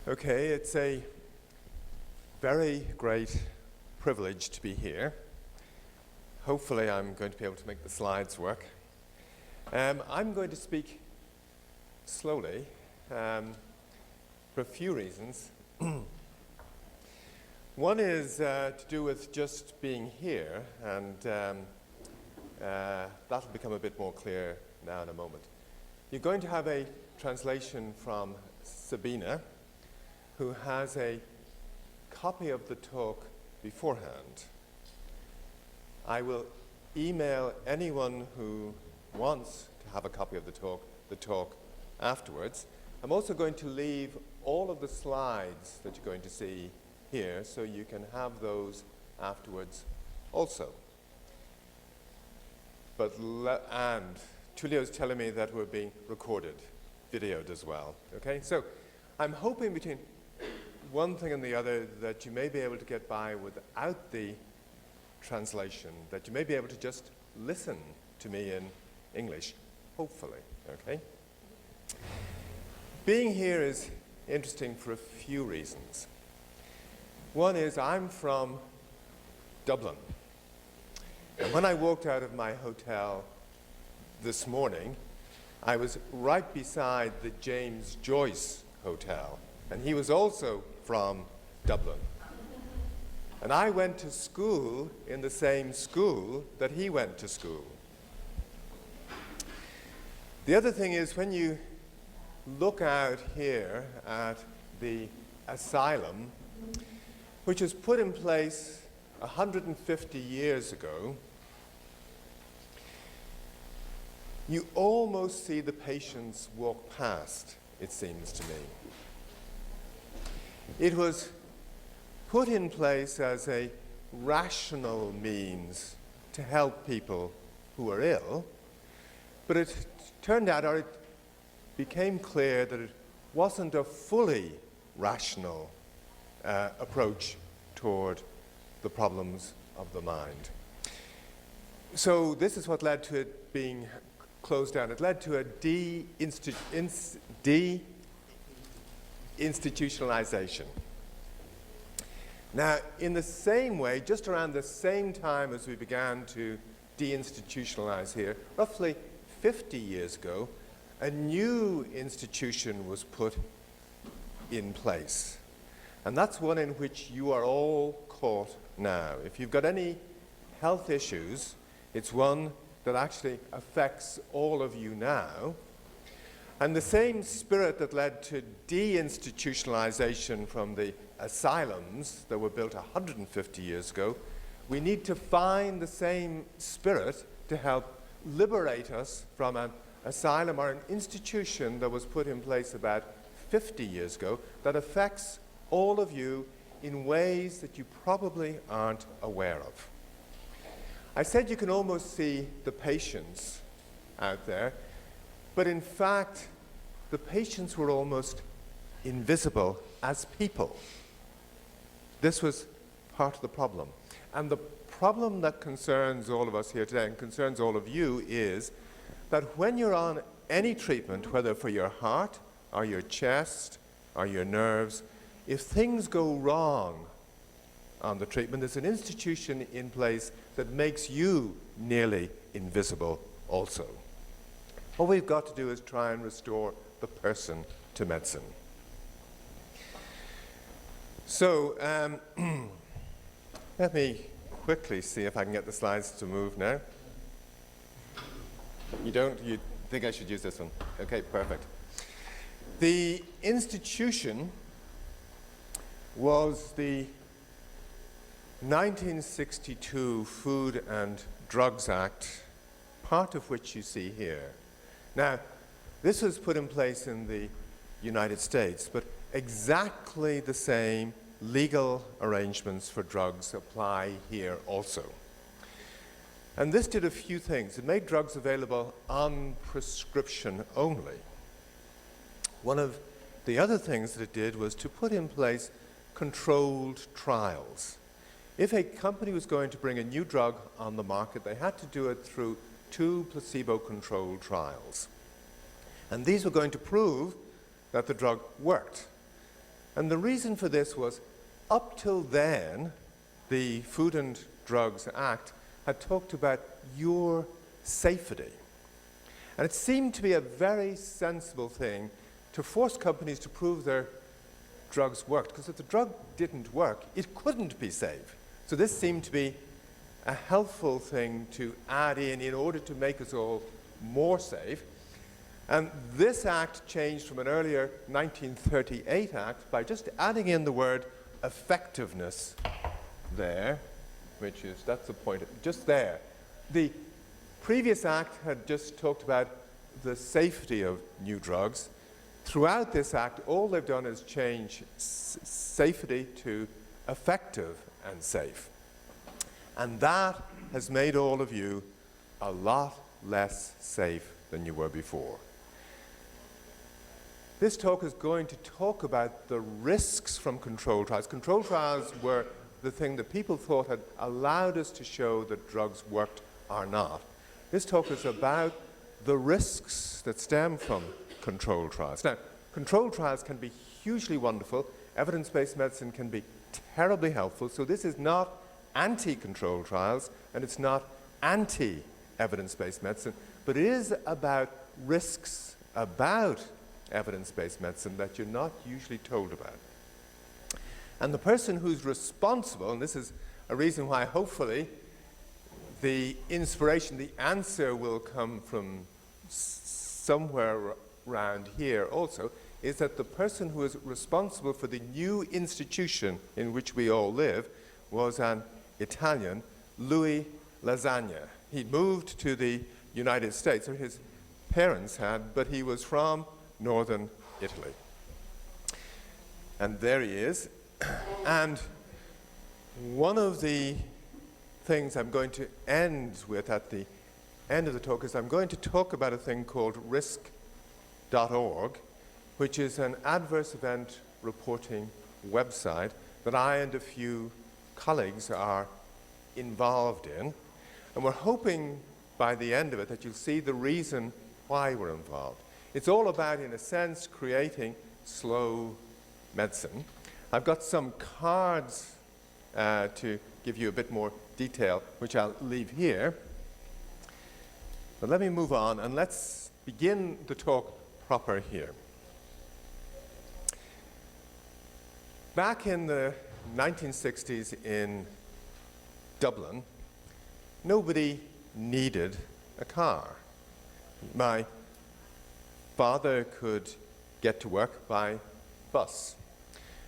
Okay, it's a very great privilege to be here. Hopefully I'm going to be able to make the slides work. I'm going to speak slowly for a few reasons. One is to do with just being here, and that'll become a bit more clear now in a moment. You're going to have a translation from Sabina, who has a copy of the talk beforehand. I will email anyone who wants to have a copy of the talk afterwards. I'm also going to leave all of the slides that you're going to see here, so you can have those afterwards also. And Tullio is telling me that we're being recorded, videoed as well. Okay, so I'm hoping between one thing and the other that you may be able to get by without the translation, that you may be able to just listen to me in English, hopefully, okay? Being here is interesting for a few reasons. One is I'm from Dublin. And when I walked out of my hotel this morning, I was right beside the James Joyce Hotel, and he was also from Dublin. And I went to school in the same school that he went to school. The other thing is, when you look out here at the asylum, which was put in place 150 years ago, you almost see the patients walk past, it seems to me. It was put in place as a rational means to help people who are ill, but it turned out, or it became clear, that it wasn't a fully rational approach toward the problems of the mind. So this is what led to it being closed down. It led to a deinstitutionalization. Now, in the same way, just around the same time as we began to deinstitutionalize here, roughly 50 years ago, a new institution was put in place. And that's one in which you are all caught now. If you've got any health issues, it's one that actually affects all of you now. And the same spirit that led to deinstitutionalization from the asylums that were built 150 years ago, we need to find the same spirit to help liberate us from an asylum or an institution that was put in place about 50 years ago that affects all of you in ways that you probably aren't aware of. I said you can almost see the patients out there, but in fact, the patients were almost invisible as people. This was part of the problem. And the problem that concerns all of us here today, and concerns all of you, is that when you're on any treatment, whether for your heart or your chest or your nerves, if things go wrong on the treatment, there's an institution in place that makes you nearly invisible also. What we've got to do is try and restore the person to medicine. So let me quickly see if I can get the slides to move now. You don't? You think I should use this one? Okay, perfect. The institution was the 1962 Food and Drugs Act, part of which you see here. Now, this was put in place in the United States, but exactly the same legal arrangements for drugs apply here also. And this did a few things. It made drugs available on prescription only. One of the other things that it did was to put in place controlled trials. If a company was going to bring a new drug on the market, they had to do it through 2 placebo-controlled trials. And these were going to prove that the drug worked. And the reason for this was, up till then, the Food and Drugs Act had talked about your safety. And it seemed to be a very sensible thing to force companies to prove their drugs worked, because if the drug didn't work, it couldn't be safe. So this seemed to be a helpful thing to add in order to make us all more safe. And this act changed from an earlier 1938 act by just adding in the word effectiveness there, which is, that's the point, just there. The previous act had just talked about the safety of new drugs. Throughout this act, all they've done is change safety to effective and safe. And that has made all of you a lot less safe than you were before. This talk is going to talk about the risks from controlled trials. Controlled trials were the thing that people thought had allowed us to show that drugs worked or not. This talk is about the risks that stem from controlled trials. Now, controlled trials can be hugely wonderful. Evidence-based medicine can be terribly helpful. So this is not anti-controlled trials, and it's not anti-evidence-based medicine, but it is about risks about evidence-based medicine that you're not usually told about. And the person who's responsible, and this is a reason why hopefully the inspiration, the answer will come from somewhere around here also, is that the person who is responsible for the new institution in which we all live was an Italian, Louis Lasagna. He moved to the United States, or his parents had, but he was from northern Italy. And there he is. And one of the things I'm going to end with at the end of the talk is I'm going to talk about a thing called risk.org, which is an adverse event reporting website that I and a few colleagues are involved in. And we're hoping by the end of it that you'll see the reason why we're involved. It's all about, in a sense, creating slow medicine. I've got some cards to give you a bit more detail, which I'll leave here. But let me move on, and let's begin the talk proper here. Back in the 1960s in Dublin, nobody needed a car. My father could get to work by bus.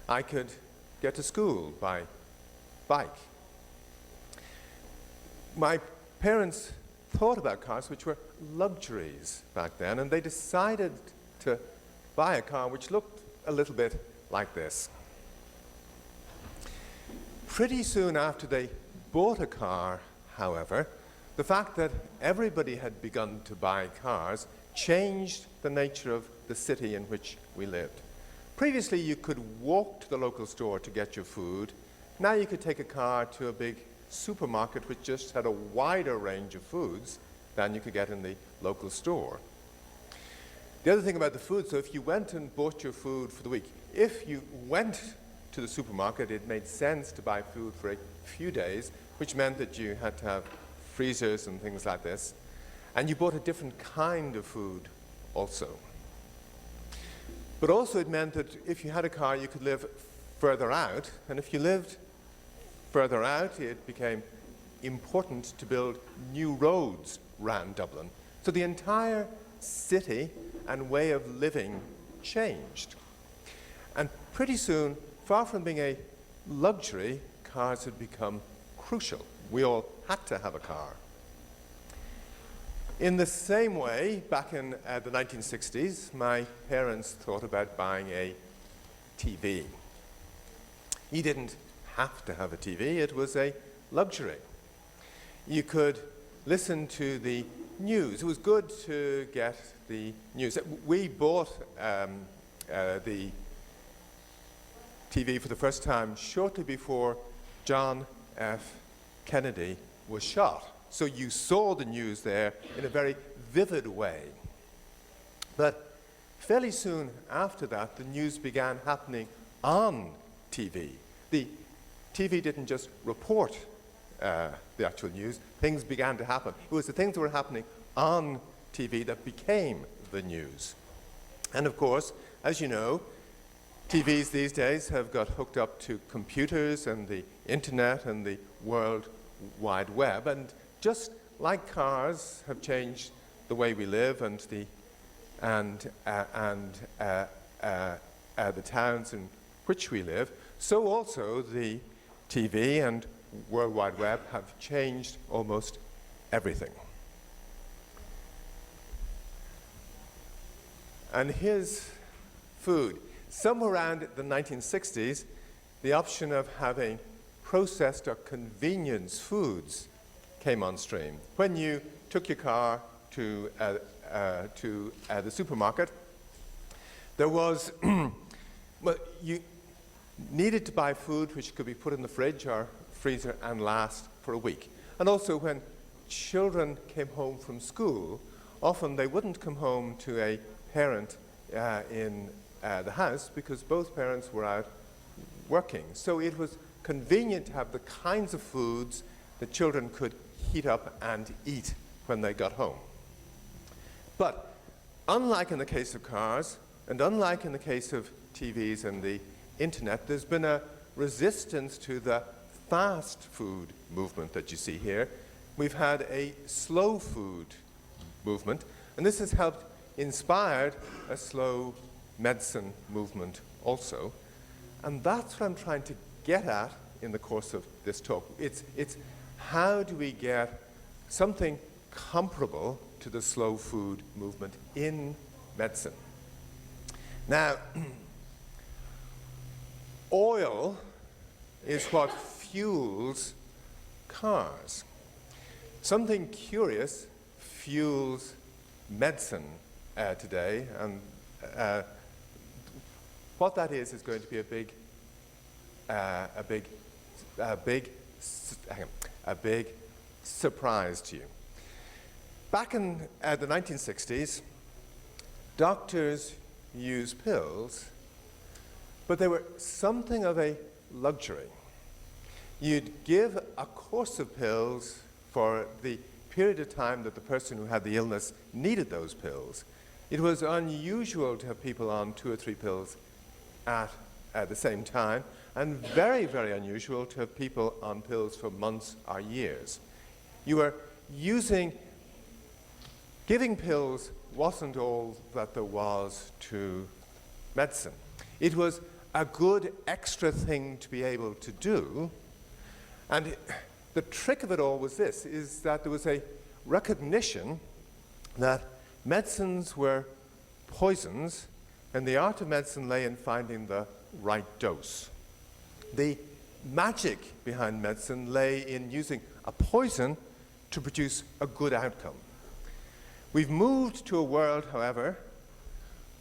I could get to school by bike. My parents thought about cars, which were luxuries back then, and they decided to buy a car which looked a little bit like this. Pretty soon after they bought a car, however, the fact that everybody had begun to buy cars changed the nature of the city in which we lived. Previously, you could walk to the local store to get your food. Now you could take a car to a big supermarket which just had a wider range of foods than you could get in the local store. The other thing about the food, so if you went and bought your food for the week, if you went to the supermarket, it made sense to buy food for a few days, which meant that you had to have freezers and things like this. And you bought a different kind of food also. But also it meant that if you had a car, you could live further out. And if you lived further out, it became important to build new roads around Dublin. So the entire city and way of living changed. And pretty soon, far from being a luxury, cars had become crucial. We all had to have a car. In the same way, back in the 1960s, my parents thought about buying a TV. You didn't have to have a TV, it was a luxury. You could listen to the news. It was good to get the news. We bought the TV for the first time shortly before John F. Kennedy was shot. so you saw the news there in a very vivid way. But fairly soon after that, the news began happening on TV. The TV didn't just report the actual news, things began to happen. It was the things that were happening on TV that became the news. And of course, as you know, TVs these days have got hooked up to computers and the internet and the World Wide Web, and just like cars have changed the way we live and the towns in which we live, so also the TV and World Wide Web have changed almost everything. And here's food. Somewhere around the 1960s, the option of having processed or convenience foods came on stream. When you took your car to the supermarket, there was, well, you needed to buy food which could be put in the fridge or freezer and last for a week. And also when children came home from school, often they wouldn't come home to a parent in the house because both parents were out working. So it was convenient to have the kinds of foods that children could heat up and eat when they got home. But unlike in the case of cars, and unlike in the case of TVs and the internet, there's been a resistance to the fast food movement that you see here. We've had a slow food movement, and this has helped inspired a slow medicine movement also. And that's what I'm trying to get at in the course of this talk. It's how do we get something comparable to the slow food movement in medicine? Now, oil is what fuels cars. Something curious fuels medicine today, and what that is going to be a big surprise to you. Back in the 1960s, doctors used pills, but they were something of a luxury. You'd give a course of pills for the period of time that the person who had the illness needed those pills. It was unusual to have people on 2 or 3 pills at the same time, and very, very unusual to have people on pills for months or years. You were giving pills wasn't all that there was to medicine. It was a good extra thing to be able to do, and the trick of it all was this, is that there was a recognition that medicines were poisons, and the art of medicine lay in finding the right dose. The magic behind medicine lay in using a poison to produce a good outcome. We've moved to a world, however,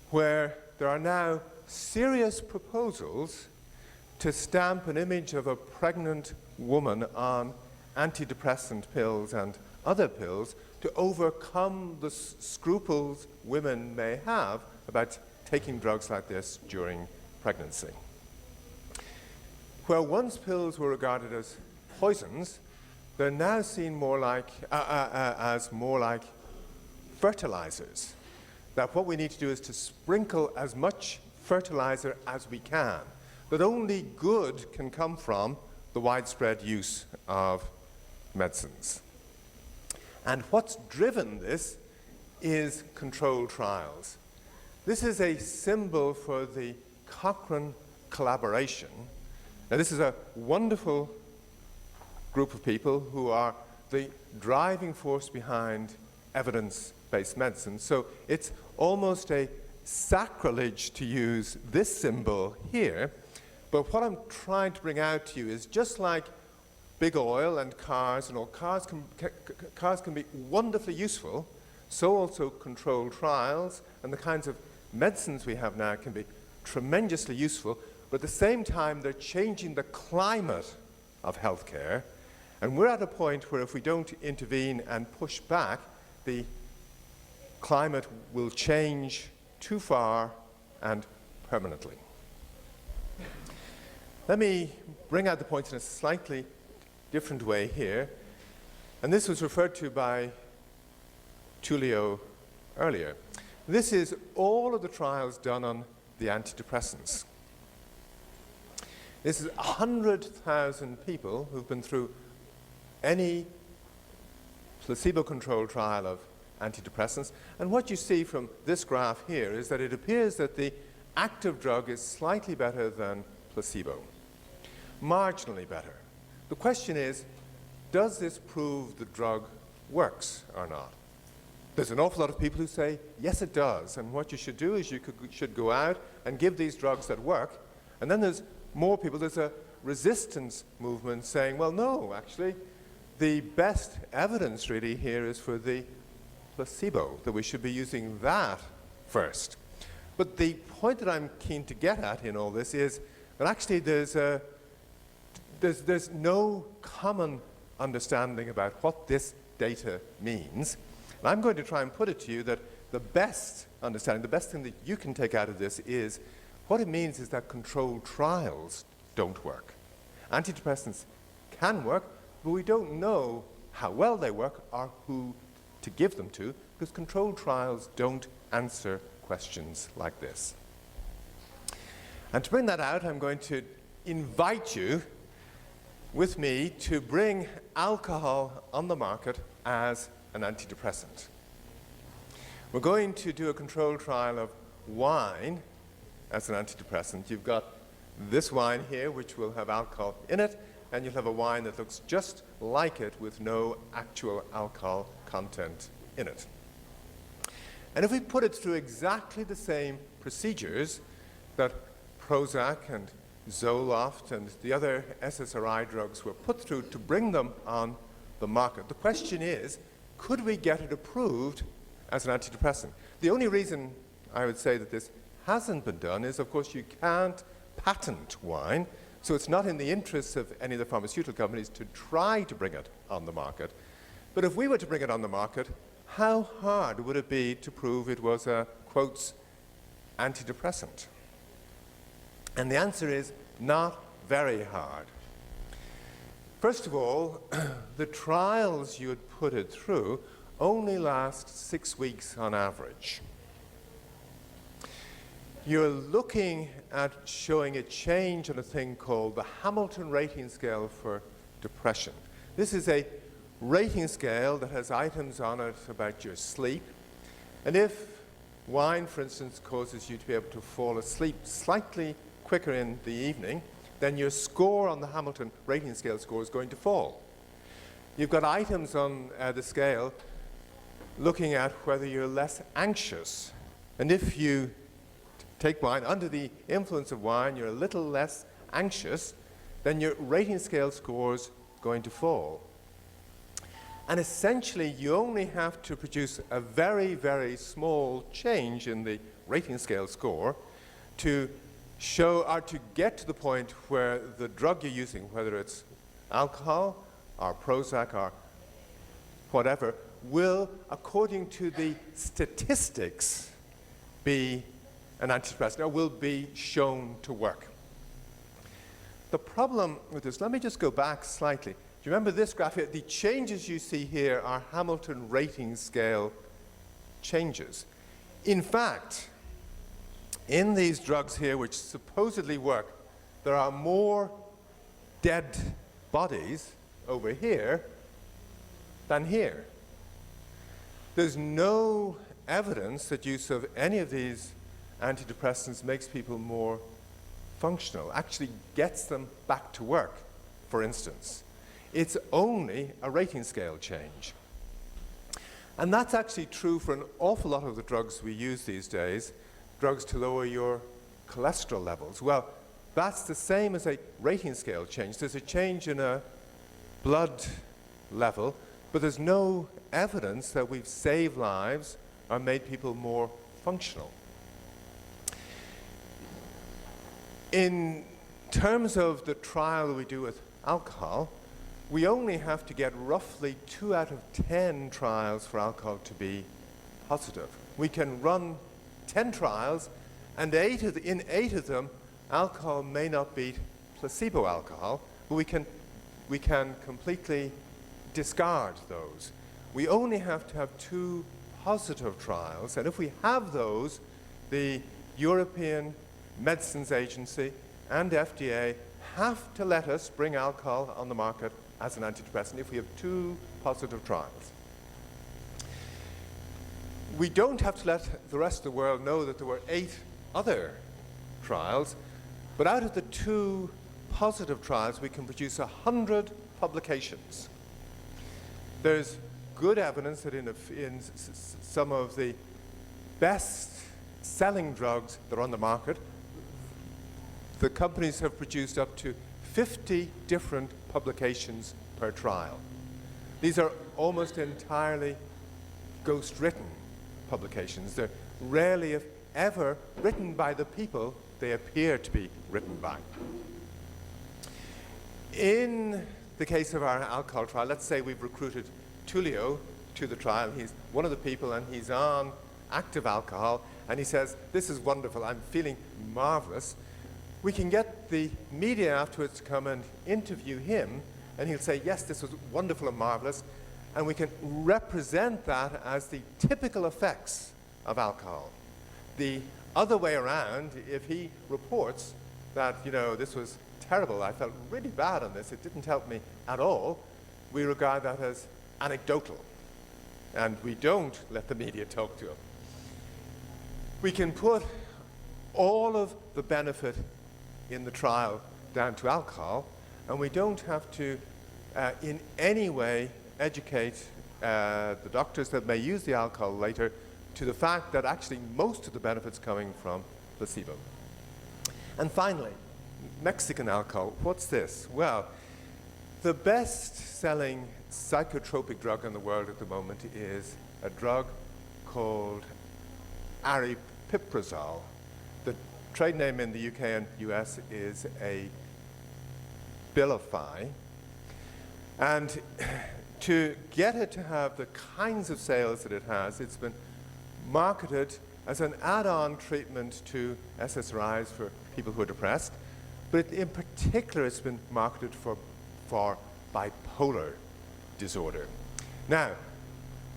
where there are now serious proposals to stamp an image of a pregnant woman on antidepressant pills and other pills to overcome the scruples women may have about taking drugs like this during pregnancy. Where once pills were regarded as poisons, they're now seen more like as more like fertilizers. That what we need to do is to sprinkle as much fertilizer as we can. That only good can come from the widespread use of medicines. And what's driven this is controlled trials. This is a symbol for the Cochrane collaboration. Now, this is a wonderful group of people who are the driving force behind evidence-based medicine. So it's almost a sacrilege to use this symbol here. But what I'm trying to bring out to you is just like big oil and cars and all, cars can be wonderfully useful, so also controlled trials and the kinds of medicines we have now can be tremendously useful, but at the same time they're changing the climate of healthcare, And we're at a point where if we don't intervene and push back, the climate will change too far and permanently. Let me bring out the points in a slightly different way here. And this was referred to by Tullio earlier. This is all of the trials done on the antidepressants. This is 100,000 people who've been through any placebo-controlled trial of antidepressants. And what you see from this graph here is that it appears that the active drug is slightly better than placebo, marginally better. The question is, does this prove the drug works or not? There's an awful lot of people who say, yes, it does. And what you should do is you should go out and give these drugs that work. And then there's more people, there's a resistance movement saying, well, no, actually, the best evidence really here is for the placebo, that we should be using that first. But the point that I'm keen to get at in all this is that actually there's no common understanding about what this data means. And I'm going to try and put it to you that the best understanding, the best thing that you can take out of this is what it means is that controlled trials don't work. Antidepressants can work, but we don't know how well they work or who to give them to, because controlled trials don't answer questions like this. And to bring that out, I'm going to invite you with me to bring alcohol on the market as an antidepressant. We're going to do a controlled trial of wine as an antidepressant. You've got this wine here, which will have alcohol in it, and you'll have a wine that looks just like it with no actual alcohol content in it. And if we put it through exactly the same procedures that Prozac and Zoloft and the other SSRI drugs were put through to bring them on the market, the question is, could we get it approved as an antidepressant? The only reason I would say that this hasn't been done is, of course, you can't patent wine, so it's not in the interests of any of the pharmaceutical companies to try to bring it on the market. But if we were to bring it on the market, how hard would it be to prove it was a, quotes, antidepressant? And the answer is not very hard. First of all, the trials you would put it through only last 6 weeks on average. You're looking at showing a change on a thing called the Hamilton Rating Scale for Depression. This is a rating scale that has items on it about your sleep. And if wine, for instance, causes you to be able to fall asleep slightly quicker in the evening, then your score on the Hamilton Rating Scale score is going to fall. You've got items on the scale looking at whether you're less anxious. And if you take wine, under the influence of wine, you're a little less anxious, then your rating scale score is going to fall. And essentially, you only have to produce a very, very small change in the rating scale score to show or to get to the point where the drug you're using, whether it's alcohol or Prozac or whatever, will, according to the statistics, be an antidepressant or will be shown to work. The problem with this, let me just go back slightly. Do you remember this graph here? The changes you see here are Hamilton Rating Scale changes. In fact, in these drugs here, which supposedly work, there are more dead bodies over here than here. There's no evidence that use of any of these antidepressants makes people more functional, actually gets them back to work, for instance. It's only a rating scale change. And that's actually true for an awful lot of the drugs we use these days, drugs to lower your cholesterol levels. Well, that's the same as a rating scale change. There's a change in a blood level, but there's no evidence that we've saved lives or made people more functional. In terms of the trial we do with alcohol, we only have to get roughly 2 out of 10 trials for alcohol to be positive. We can run 10 trials, and in 8 of them, alcohol may not beat placebo alcohol, but we can completely discard those. We only have to have 2 positive trials, and if we have those, the European Medicines Agency and FDA have to let us bring alcohol on the market as an antidepressant if we have 2 positive trials. We don't have to let the rest of the world know that there were 8 other trials, but out of the 2 positive trials, we can produce 100 publications. There's good evidence that in some of the best-selling drugs that are on the market, the companies have produced up to 50 different publications per trial. These are almost entirely ghost-written publications. They're rarely, if ever, written by the people they appear to be written by. In the case of our alcohol trial, let's say we've recruited Tullio to the trial. He's one of the people, and he's on active alcohol, and he says, "This is wonderful, I'm feeling marvelous." We can get the media afterwards to come and interview him, and he'll say, "Yes, this was wonderful and marvelous," and we can represent that as the typical effects of alcohol. The other way around, if he reports that, you know, this was terrible, I felt really bad on this, it didn't help me at all, we regard that as anecdotal, and we don't let the media talk to him. We can put all of the benefit in the trial down to alcohol, and we don't have to in any way educate the doctors that may use the alcohol later to the fact that actually most of the benefit's coming from placebo. And finally, Mexican alcohol. What's this? Well, the best-selling psychotropic drug in the world at the moment is a drug called aripiprazole. The trade name in the UK and US is a Abilify. And to get it to have the kinds of sales that it has, it's been marketed as an add-on treatment to SSRIs for people who are depressed, but in particular it's been marketed for bipolar disorder. Now,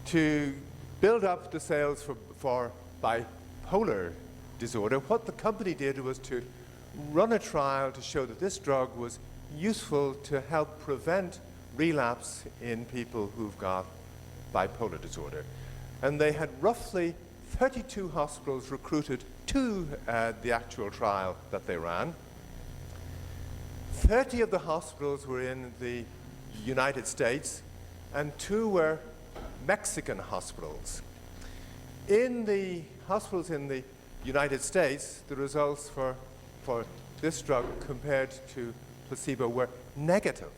to build up the sales for bipolar disorder, what the company did was to run a trial to show that this drug was useful to help prevent relapse in people who've got bipolar disorder. And they had roughly 32 hospitals recruited to the actual trial that they ran. 30 of the hospitals were in the United States, and 2 were Mexican hospitals. In the hospitals in the United States, the results for this drug compared to placebo were negative.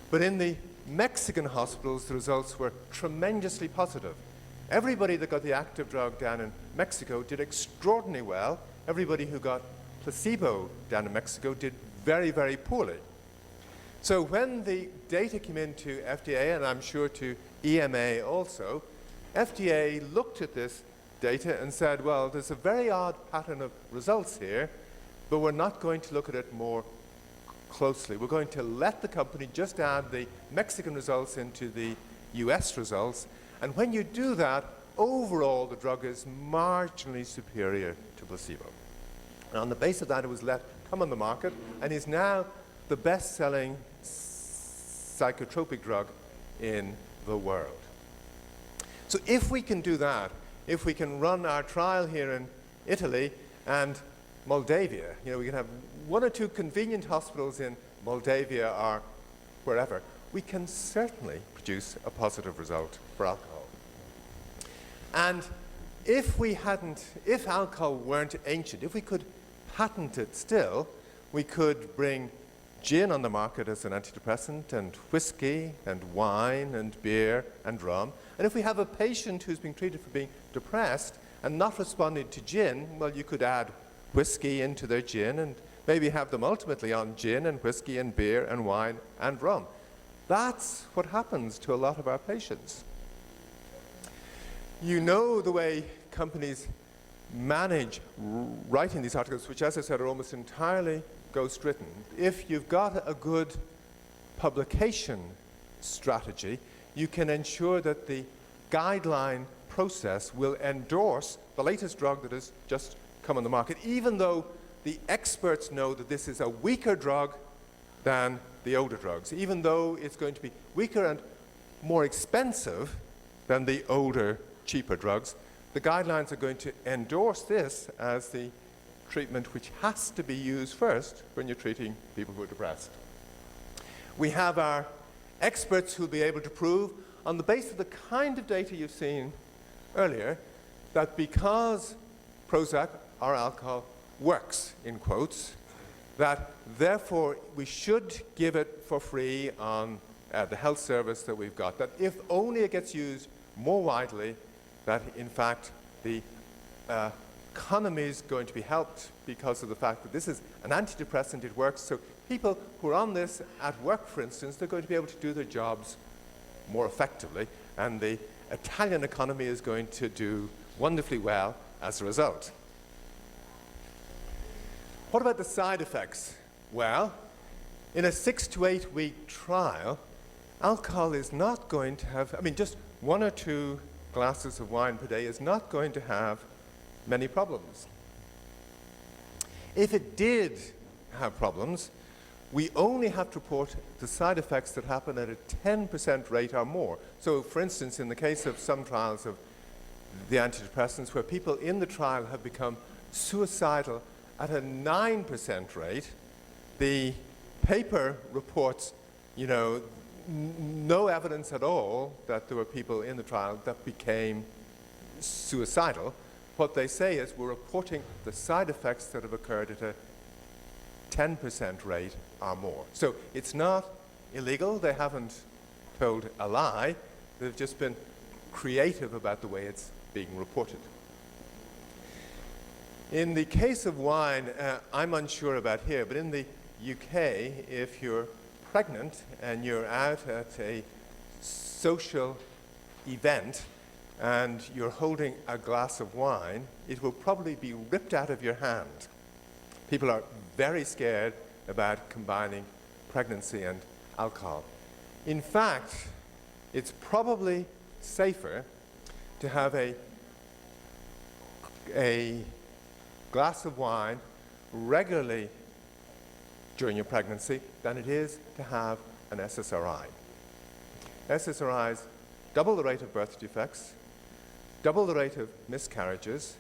But in the Mexican hospitals, the results were tremendously positive. Everybody that got the active drug down in Mexico did extraordinarily well. Everybody who got placebo down in Mexico did very, very poorly. So when the data came into FDA, and I'm sure to EMA also, FDA looked at this data and said, well, there's a very odd pattern of results here, but we're not going to look at it more closely. We're going to let the company just add the Mexican results into the US results, and when you do that, overall the drug is marginally superior to placebo. And on the basis of that, it was let come on the market, and is now the best-selling psychotropic drug in the world. So if we can do that, if we can run our trial here in Italy and Moldavia, you know, we can have 1 or 2 convenient hospitals in Moldavia or wherever, we can certainly produce a positive result for alcohol. And if alcohol weren't ancient, if we could patent it still, we could bring gin on the market as an antidepressant, and whiskey, and wine, and beer, and rum. And if we have a patient who's being treated for being depressed and not responding to gin, well, you could add whiskey into their gin, and maybe have them ultimately on gin and whiskey and beer and wine and rum. That's what happens to a lot of our patients. You know the way companies manage writing these articles, which, as I said, are almost entirely ghost-written. If you've got a good publication strategy, you can ensure that the guideline process will endorse the latest drug that has just come on the market, even though the experts know that this is a weaker drug than the older drugs, even though it's going to be weaker and more expensive than the older, cheaper drugs. The guidelines are going to endorse this as the treatment which has to be used first when you're treating people who are depressed. We have our experts who will be able to prove, on the basis of the kind of data you've seen earlier, that because Prozac or alcohol works, in quotes, that therefore we should give it for free on the health service that we've got, that if only it gets used more widely, that in fact the economy is going to be helped because of the fact that this is an antidepressant, it works. So people who are on this at work, for instance, they're going to be able to do their jobs more effectively, and the Italian economy is going to do wonderfully well as a result. What about the side effects? Well, in a 6 to 8 week trial, alcohol is not going to have, just 1 or 2 glasses of wine per day is not going to have many problems. If it did have problems, we only have to report the side effects that happen at a 10% rate or more. So, for instance, in the case of some trials of the antidepressants where people in the trial have become suicidal at a 9% rate, the paper reports, no evidence at all that there were people in the trial that became suicidal. What they say is we're reporting the side effects that have occurred at a 10% rate or more. So it's not illegal. They haven't told a lie. They've just been creative about the way it's being reported. In the case of wine, I'm unsure about here, but in the UK, if you're pregnant and you're out at a social event and you're holding a glass of wine, it will probably be ripped out of your hand. People are very scared about combining pregnancy and alcohol. In fact, it's probably safer to have a glass of wine regularly during your pregnancy than it is to have an SSRI. SSRIs double the rate of birth defects, double the rate of miscarriages,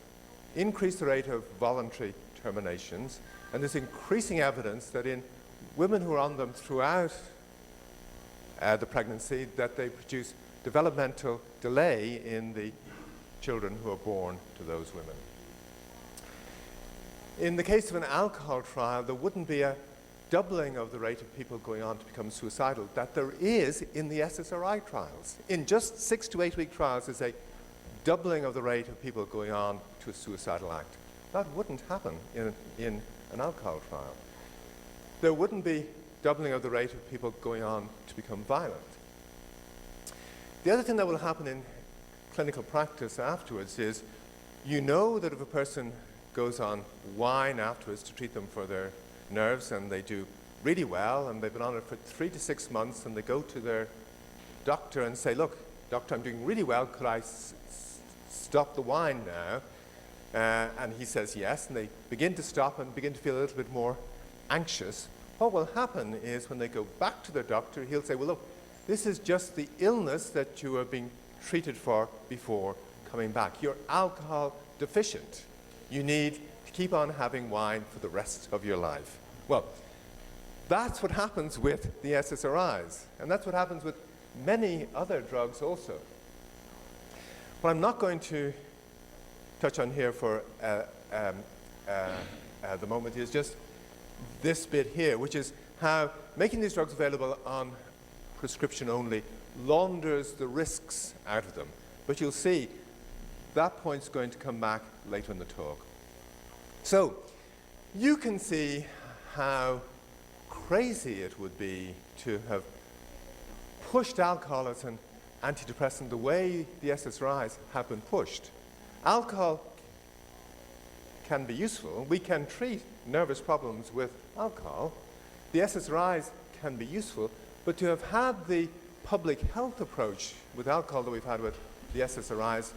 increase the rate of voluntary terminations, and there's increasing evidence that in women who are on them throughout the pregnancy that they produce developmental delay in the children who are born to those women. In the case of an alcohol trial, there wouldn't be a doubling of the rate of people going on to become suicidal that there is in the SSRI trials. In just 6 to 8 week trials, there's a doubling of the rate of people going on to a suicidal act. That wouldn't happen in an alcohol trial. There wouldn't be doubling of the rate of people going on to become violent. The other thing that will happen in clinical practice afterwards is, you know that if a person goes on wine afterwards to treat them for their nerves and they do really well and they've been on it for 3 to 6 months and they go to their doctor and say, look, doctor, I'm doing really well, could I stop the wine now? And he says yes, and they begin to stop and begin to feel a little bit more anxious. What will happen is when they go back to their doctor, he'll say, well, look, this is just the illness that you are being treated for before coming back. You're alcohol deficient. You need to keep on having wine for the rest of your life. Well, that's what happens with the SSRIs, and that's what happens with many other drugs also. What I'm not going to touch on here for the moment is just this bit here, which is how making these drugs available on prescription only launders the risks out of them. But you'll see that point's going to come back later in the talk. So you can see how crazy it would be to have pushed alcohol as an antidepressant the way the SSRIs have been pushed. Alcohol can be useful. We can treat nervous problems with alcohol. The SSRIs can be useful, but to have had the public health approach with alcohol that we've had with the SSRIs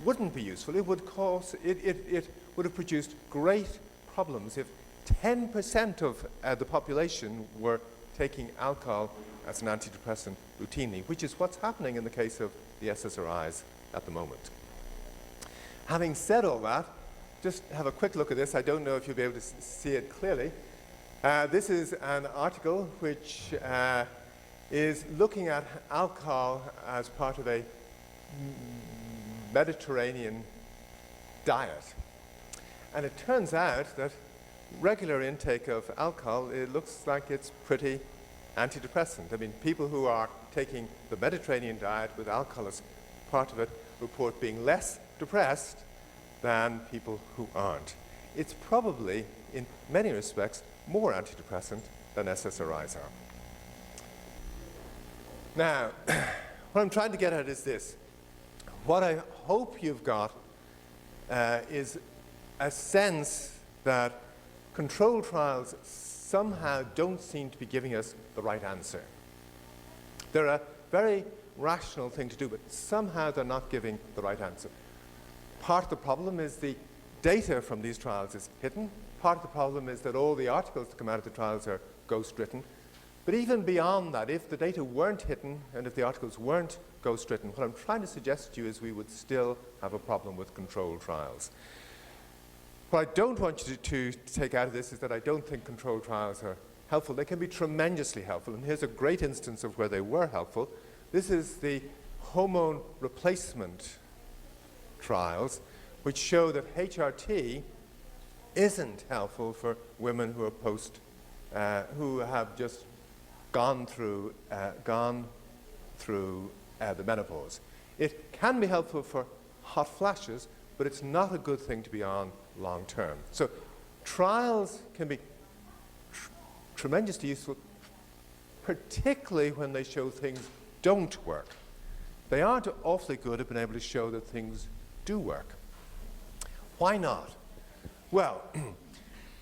wouldn't be useful. It would have produced great problems if 10% of the population were taking alcohol as an antidepressant routinely, which is what's happening in the case of the SSRIs at the moment. Having said all that, just have a quick look at this. I don't know if you'll be able to see it clearly. This is an article which is looking at alcohol as part of a Mediterranean diet. And it turns out that regular intake of alcohol, it looks like it's pretty antidepressant. I mean, people who are taking the Mediterranean diet with alcohol as part of it report being less depressed than people who aren't. It's probably, in many respects, more antidepressant than SSRIs are. Now, what I'm trying to get at is this. What I hope you've got is a sense that controlled trials somehow don't seem to be giving us the right answer. They're a very rational thing to do, but somehow they're not giving the right answer. Part of the problem is the data from these trials is hidden. Part of the problem is that all the articles that come out of the trials are ghost-written. But even beyond that, if the data weren't hidden and if the articles weren't ghost-written, what I'm trying to suggest to you is we would still have a problem with controlled trials. What I don't want you to take out of this is that I don't think controlled trials are helpful. They can be tremendously helpful, and here's a great instance of where they were helpful. This is the hormone replacement trials, which show that HRT isn't helpful for women who are who have just gone through the menopause. It can be helpful for hot flashes, but it's not a good thing to be on long term. So trials can be tremendously useful, particularly when they show things don't work. They aren't awfully good at being able to show that things do work. Why not? Well,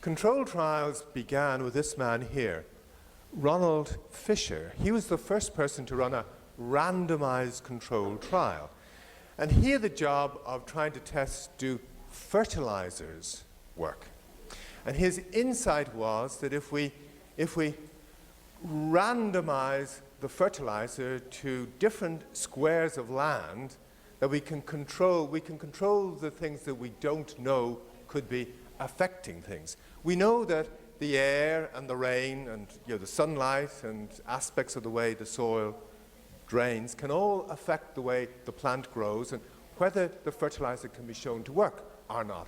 controlled trials began with this man here, Ronald Fisher. He was the first person to run a randomized controlled trial. And he had the job of trying to test, do fertilizers work? And his insight was that if we randomize the fertilizer to different squares of land, that we can control the things that we don't know could be affecting things. We know that the air and the rain and the sunlight and aspects of the way the soil drains can all affect the way the plant grows and whether the fertilizer can be shown to work or not.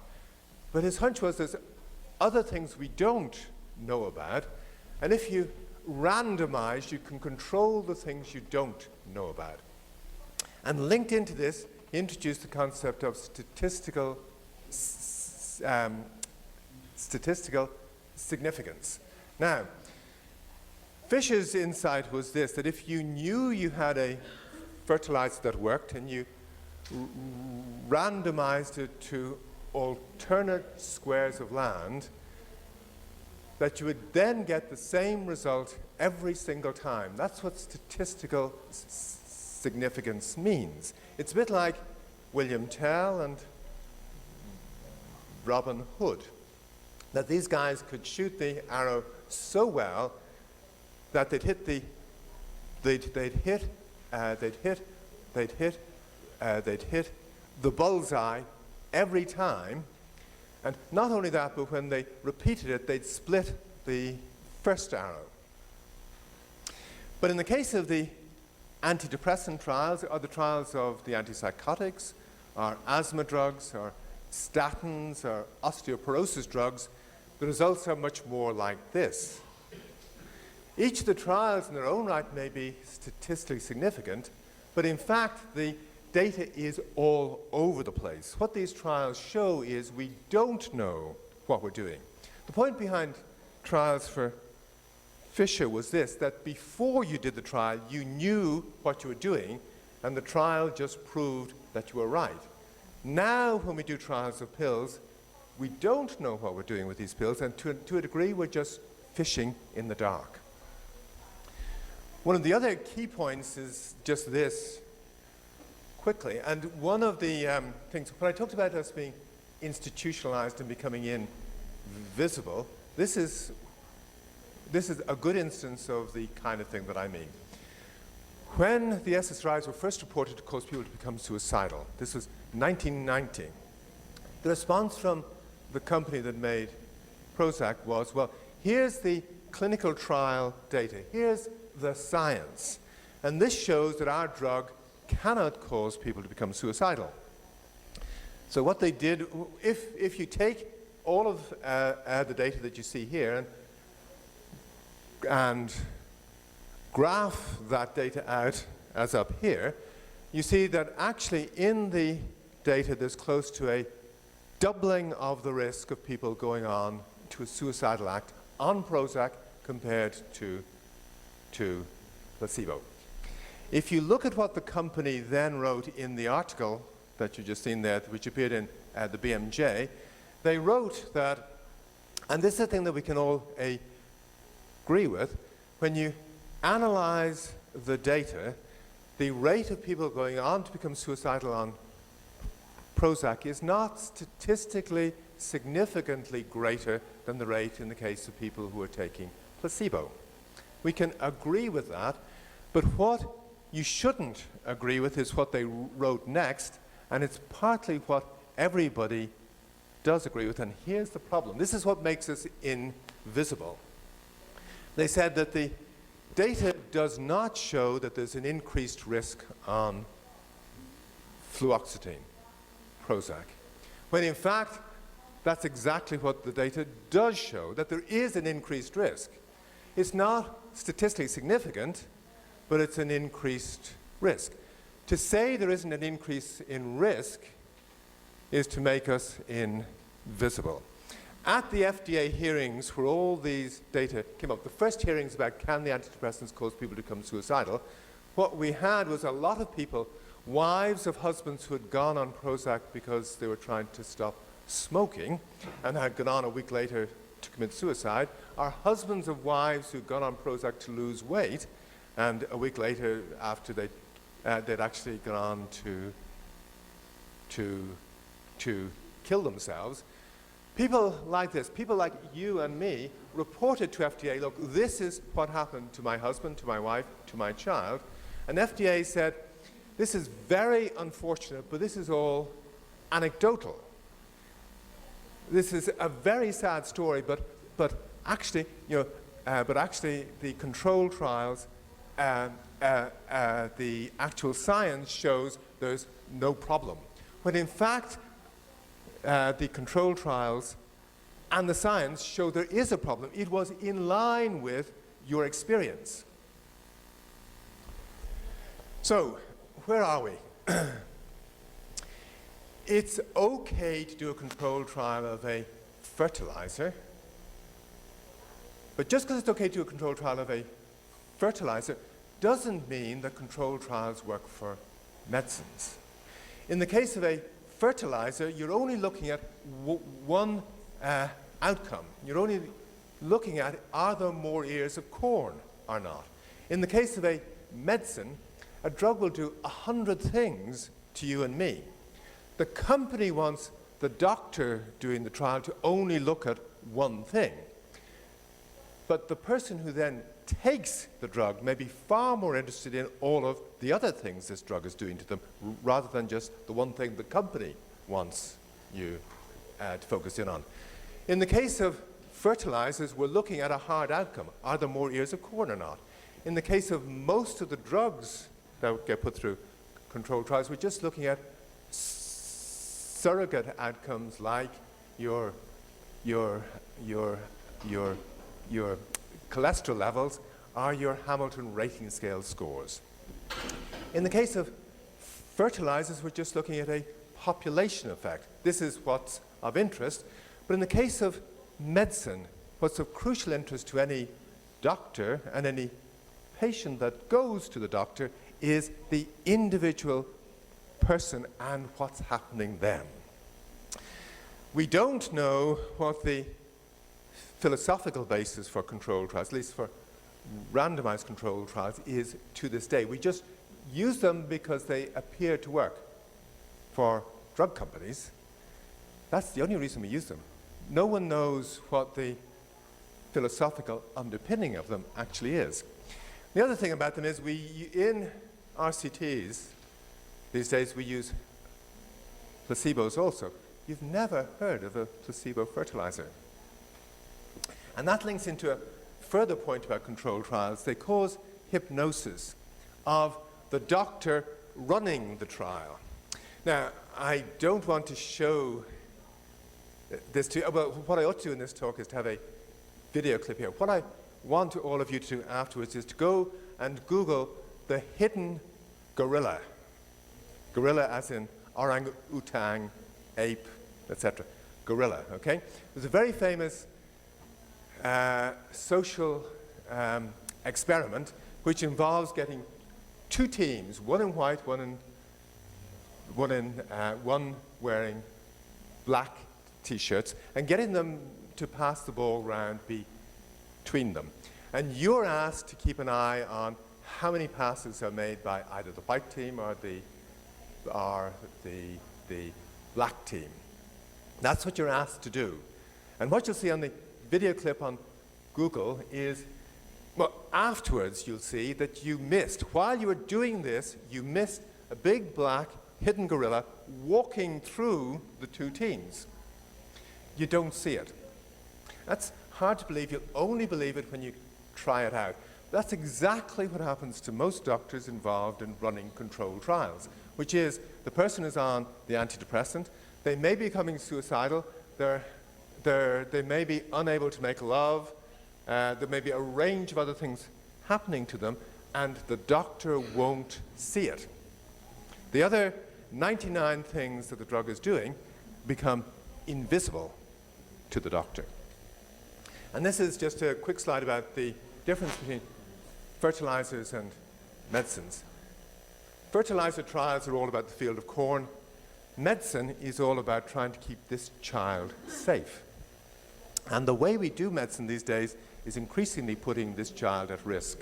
But his hunch was there's other things we don't know about, and if you randomize, you can control the things you don't know about. And linked into this, he introduced the concept of statistical significance. Now, Fisher's insight was this, that if you knew you had a fertilizer that worked and you randomized it to alternate squares of land, that you would then get the same result every single time. That's what statistical significance means. It's a bit like William Tell and Robin Hood, that these guys could shoot the arrow so well that they'd hit the bullseye every time. And not only that, but when they repeated it, they'd split the first arrow. But in the case of the antidepressant trials, or the trials of the antipsychotics, or asthma drugs, or statins, or osteoporosis drugs, the results are much more like this. Each of the trials in their own right may be statistically significant, but in fact, the data is all over the place. What these trials show is we don't know what we're doing. The point behind trials for Fisher was this, that before you did the trial, you knew what you were doing, and the trial just proved that you were right. Now, when we do trials of pills, we don't know what we're doing with these pills, and to a degree, we're just fishing in the dark. One of the other key points is just this, quickly, and one of the things, when I talked about us being institutionalized and becoming invisible, this is a good instance of the kind of thing that I mean. When the SSRIs were first reported to cause people to become suicidal, this was 1990, the response from the company that made Prozac was, well, here's the clinical trial data, here's the science, and this shows that our drug cannot cause people to become suicidal. So what they did, if you take all of the data that you see here and graph that data out as up here, you see that actually in the data there's close to a doubling of the risk of people going on to a suicidal act on Prozac compared to placebo. If you look at what the company then wrote in the article that you've just seen there, which appeared in the BMJ, they wrote that, and this is a thing that we can all agree with, when you analyze the data, the rate of people going on to become suicidal on Prozac is not statistically significantly greater than the rate in the case of people who are taking placebo. We can agree with that, but what you shouldn't agree with is what they wrote next, and it's partly what everybody does agree with, and here's the problem. This is what makes us invisible. They said that the data does not show that there's an increased risk on fluoxetine, Prozac, when in fact that's exactly what the data does show, that there is an increased risk. It's not statistically significant, but it's an increased risk. To say there isn't an increase in risk is to make us invisible. At the FDA hearings where all these data came up, the first hearings about can the antidepressants cause people to become suicidal, what we had was a lot of people, wives of husbands who had gone on Prozac because they were trying to stop smoking and had gone on a week later to commit suicide, or husbands of wives who'd gone on Prozac to lose weight, and a week later, after they'd actually gone on to kill themselves. People like this, people like you and me, reported to FDA, look, this is what happened to my husband, to my wife, to my child. And FDA said, this is very unfortunate, but this is all anecdotal. This is a very sad story, but actually, the control trials, the actual science shows there's no problem. When in fact, the control trials and the science show there is a problem. It was in line with your experience. So, where are we? It's okay to do a control trial of a fertilizer, but just because it's okay to do a control trial of a fertilizer doesn't mean that control trials work for medicines. In the case of a fertilizer, you're only looking at one outcome. You're only looking at, are there more ears of corn or not? In the case of a medicine, a drug will do 100 things to you and me. The company wants the doctor doing the trial to only look at one thing. But the person who then takes the drug may be far more interested in all of the other things this drug is doing to them, rather than just the one thing the company wants you to focus in on. In the case of fertilizers, we're looking at a hard outcome. Are there more ears of corn or not? In the case of most of the drugs that get put through controlled trials, we're just looking at surrogate outcomes like your cholesterol levels or your Hamilton rating scale scores. In the case of fertilizers, we're just looking at a population effect. This is what's of interest. But in the case of medicine, what's of crucial interest to any doctor and any patient that goes to the doctor is the individual person and what's happening then. We don't know what the philosophical basis for controlled trials, at least for randomized controlled trials, is to this day. We just use them because they appear to work for drug companies. That's the only reason we use them. No one knows what the philosophical underpinning of them actually is. The other thing about them is in RCTs these days we use placebos also. You've never heard of a placebo fertilizer. And that links into a further point about controlled trials. They cause hypnosis of the doctor running the trial. Now, I don't want to show this to you. Well, what I ought to do in this talk is to have a video clip here. What I want all of you to do afterwards is to go and Google the hidden gorilla. Gorilla as in orangutan, ape, etc. Gorilla, okay? There's a very famous social experiment which involves getting two teams, one in white, one wearing black t-shirts, and getting them to pass the ball round between them. And you're asked to keep an eye on how many passes are made by either the white team or the black team. That's what you're asked to do. And what you'll see on the video clip on Google is, well, afterwards you'll see that you missed, while you were doing this, you missed a big black hidden gorilla walking through the two teams. You don't see it. That's hard to believe. You'll only believe it when you try it out. That's exactly what happens to most doctors involved in running controlled trials, which is the person is on the antidepressant, they may be becoming suicidal, they may be unable to make love, there may be a range of other things happening to them, and the doctor won't see it. The other 99 things that the drug is doing become invisible to the doctor. And this is just a quick slide about the difference between fertilizers and medicines. Fertilizer trials are all about the field of corn. Medicine is all about trying to keep this child safe. And the way we do medicine these days is increasingly putting this child at risk.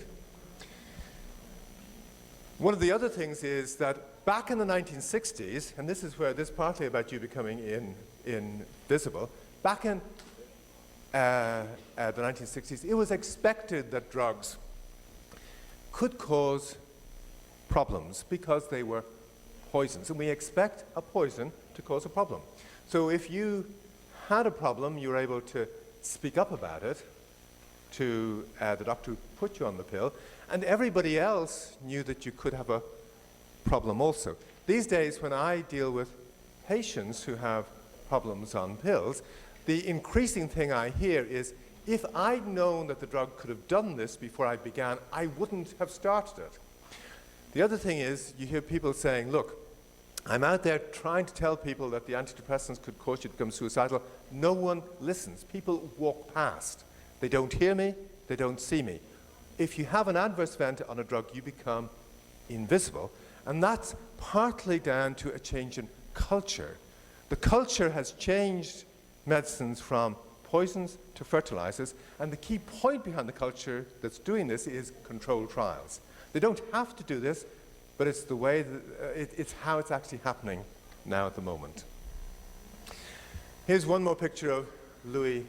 One of the other things is that back in the 1960s, and this is where this is partly about you becoming invisible, back in the 1960s, it was expected that drugs could cause problems because they were poisons. And we expect a poison to cause a problem. So if you had a problem, you were able to speak up about it to the doctor who put you on the pill, and everybody else knew that you could have a problem also. These days, when I deal with patients who have problems on pills, the increasing thing I hear is, if I'd known that the drug could have done this before I began, I wouldn't have started it. The other thing is, you hear people saying, look, I'm out there trying to tell people that the antidepressants could cause you to become suicidal. No one listens. People walk past. They don't hear me, they don't see me. If you have an adverse event on a drug, you become invisible. And that's partly down to a change in culture. The culture has changed medicines from poisons to fertilizers, and the key point behind the culture that's doing this is controlled trials. They don't have to do this, but it's the way that it's how it's actually happening now at the moment. Here's one more picture of Louis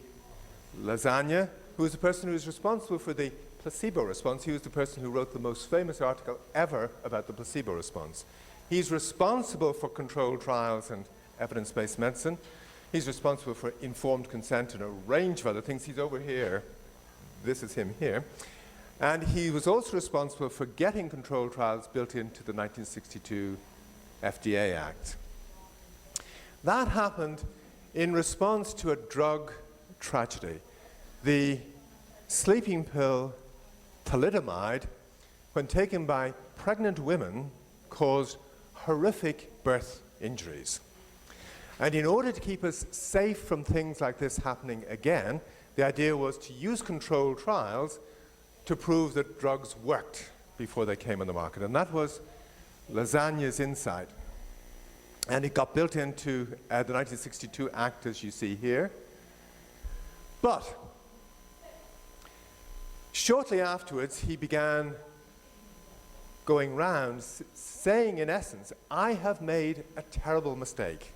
Lasagna, who is the person who is responsible for the placebo response. He was the person who wrote the most famous article ever about the placebo response. He's responsible for controlled trials and evidence-based medicine. He's responsible for informed consent and a range of other things. He's over here. This is him here. And he was also responsible for getting controlled trials built into the 1962 FDA Act. That happened in response to a drug tragedy. The sleeping pill thalidomide, when taken by pregnant women, caused horrific birth injuries. And in order to keep us safe from things like this happening again, the idea was to use controlled trials to prove that drugs worked before they came on the market. And that was Lasagna's insight. And it got built into the 1962 Act, as you see here. But shortly afterwards, he began going round saying, in essence, I have made a terrible mistake.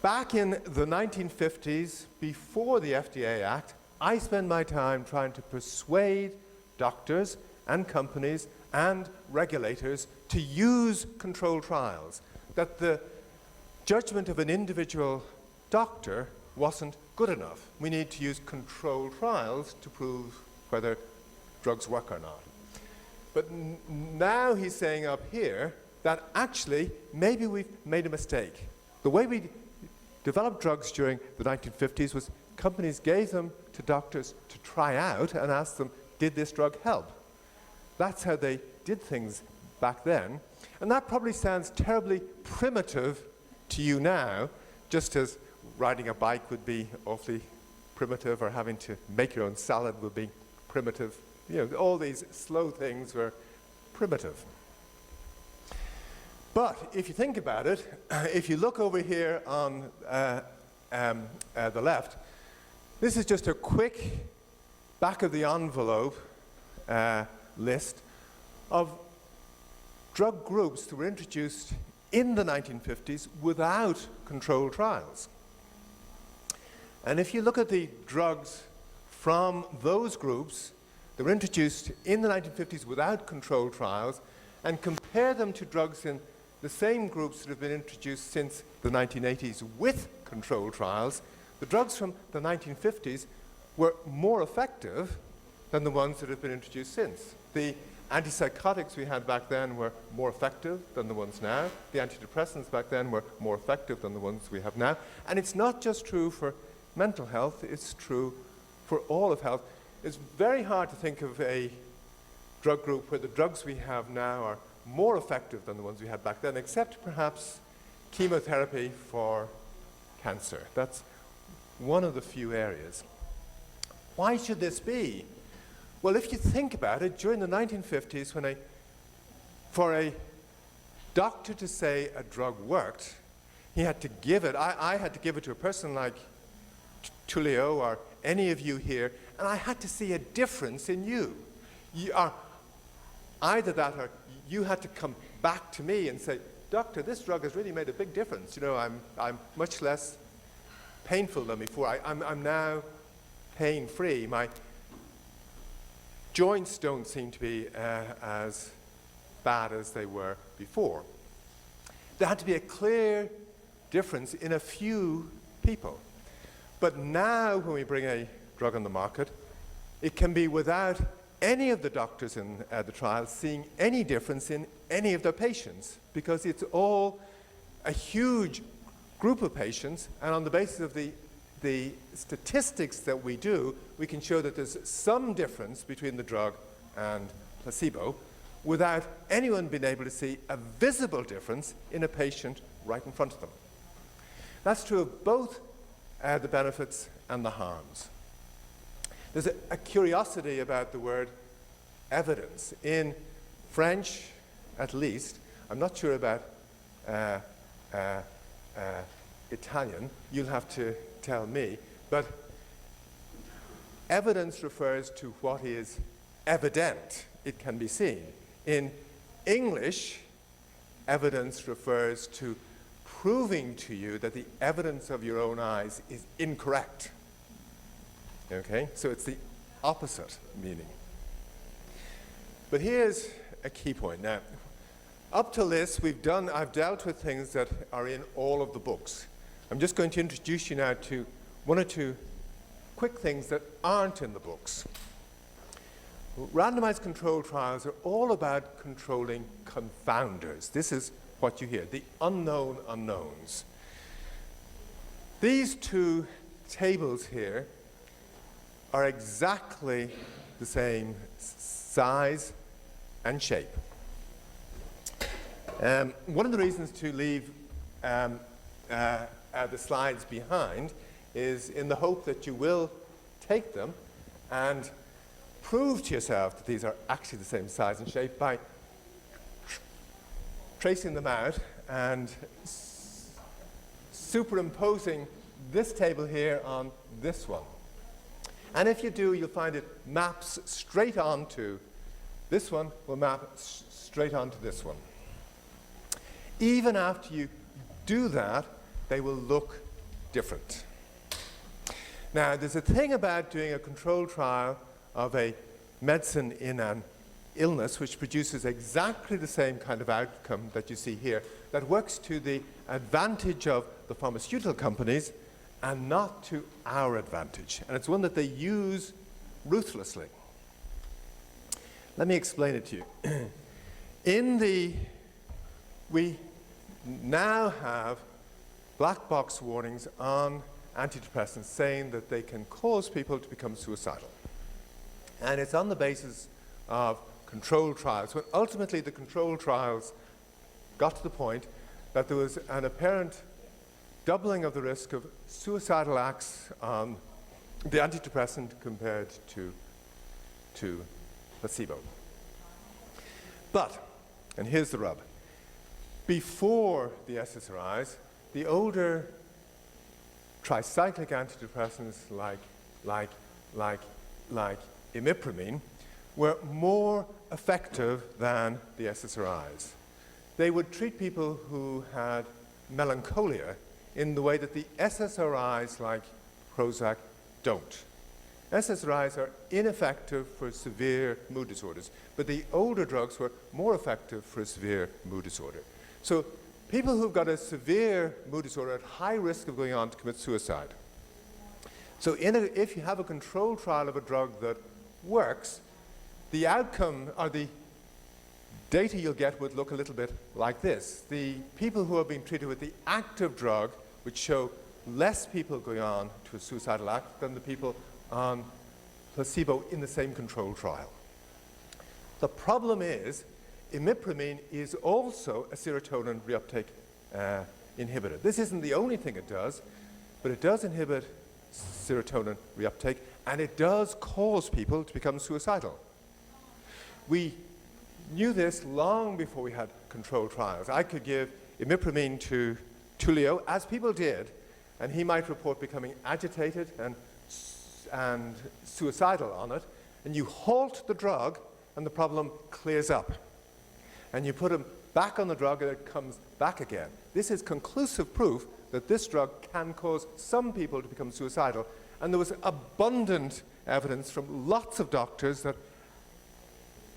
Back in the 1950s, before the FDA Act, I spent my time trying to persuade doctors and companies and regulators to use controlled trials, that the judgment of an individual doctor wasn't good enough. We need to use controlled trials to prove whether drugs work or not. But now he's saying up here that actually maybe we've made a mistake. The way we developed drugs during the 1950s was companies gave them to doctors to try out and asked them, did this drug help? That's how they did things back then. And that probably sounds terribly primitive to you now, just as riding a bike would be awfully primitive, or having to make your own salad would be primitive. You know, all these slow things were primitive. But if you think about it, if you look over here on the left, this is just a quick back of the envelope list of drug groups that were introduced in the 1950s without controlled trials. And if you look at the drugs from those groups that were introduced in the 1950s without controlled trials and compare them to drugs in the same groups that have been introduced since the 1980s with controlled trials, the drugs from the 1950s were more effective than the ones that have been introduced since. The antipsychotics we had back then were more effective than the ones now. The antidepressants back then were more effective than the ones we have now. And it's not just true for mental health, it's true for all of health. It's very hard to think of a drug group where the drugs we have now are more effective than the ones we had back then, except perhaps chemotherapy for cancer. That's one of the few areas. Why should this be? Well, if you think about it, during the 1950s, for a doctor to say a drug worked, he had to give it. I had to give it to a person like Tullio or any of you here, and I had to see a difference in you. You are either that, or you had to come back to me and say, Doctor, this drug has really made a big difference. You know, I'm much less painful than before. I'm now pain-free. My joints don't seem to be as bad as they were before. There had to be a clear difference in a few people. But now, when we bring a drug on the market, it can be without any of the doctors in the trial seeing any difference in any of their patients, because it's all a huge group of patients, and on the basis of the statistics that we do, we can show that there's some difference between the drug and placebo without anyone being able to see a visible difference in a patient right in front of them. That's true of both the benefits and the harms. There's a curiosity about the word evidence. In French, at least, I'm not sure about Italian, you'll have to tell me, but evidence refers to what is evident. It can be seen. In English, evidence refers to proving to you that the evidence of your own eyes is incorrect. Okay? So it's the opposite meaning. But here's a key point. Now, up till this, I've dealt with things that are in all of the books. I'm just going to introduce you now to one or two quick things that aren't in the books. Randomized controlled trials are all about controlling confounders. This is what you hear, the unknown unknowns. These two tables here are exactly the same size and shape. One of the reasons to leave the slides behind is in the hope that you will take them and prove to yourself that these are actually the same size and shape by tracing them out and superimposing this table here on this one. And if you do, you'll find it maps straight onto this one, will map straight onto this one. Even after you do that, they will look different. Now, there's a thing about doing a controlled trial of a medicine in an illness which produces exactly the same kind of outcome that you see here, that works to the advantage of the pharmaceutical companies and not to our advantage. And it's one that they use ruthlessly. Let me explain it to you. We now have black box warnings on antidepressants saying that they can cause people to become suicidal. And it's on the basis of controlled trials, when ultimately the controlled trials got to the point that there was an apparent doubling of the risk of suicidal acts on the antidepressant compared to placebo. But, and here's the rub, before the SSRIs, the older tricyclic antidepressants like imipramine were more effective than the SSRIs. They would treat people who had melancholia in the way that the SSRIs like Prozac don't. SSRIs are ineffective for severe mood disorders, but the older drugs were more effective for a severe mood disorder. So people who've got a severe mood disorder are at high risk of going on to commit suicide. So if you have a controlled trial of a drug that works, the outcome or the data you'll get would look a little bit like this. The people who have been treated with the active drug would show less people going on to a suicidal act than the people on placebo in the same controlled trial. The problem is, imipramine is also a serotonin reuptake inhibitor. This isn't the only thing it does, but it does inhibit serotonin reuptake, and it does cause people to become suicidal. We knew this long before we had controlled trials. I could give imipramine to Tullio, as people did, and he might report becoming agitated and suicidal on it, and you halt the drug and the problem clears up. And you put him back on the drug and it comes back again. This is conclusive proof that this drug can cause some people to become suicidal, and there was abundant evidence from lots of doctors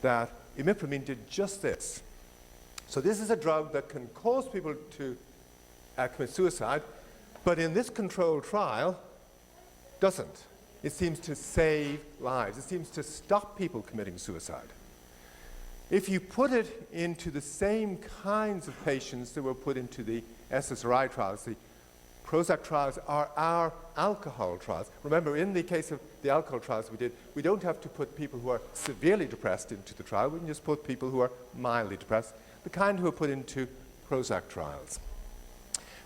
that imipramine did just this. So this is a drug that can cause people to commit suicide, but in this controlled trial, doesn't. It seems to save lives. It seems to stop people committing suicide. If you put it into the same kinds of patients that were put into the SSRI trials, the Prozac trials are our alcohol trials. Remember, in the case of the alcohol trials we did, we don't have to put people who are severely depressed into the trial. We can just put people who are mildly depressed, the kind who are put into Prozac trials.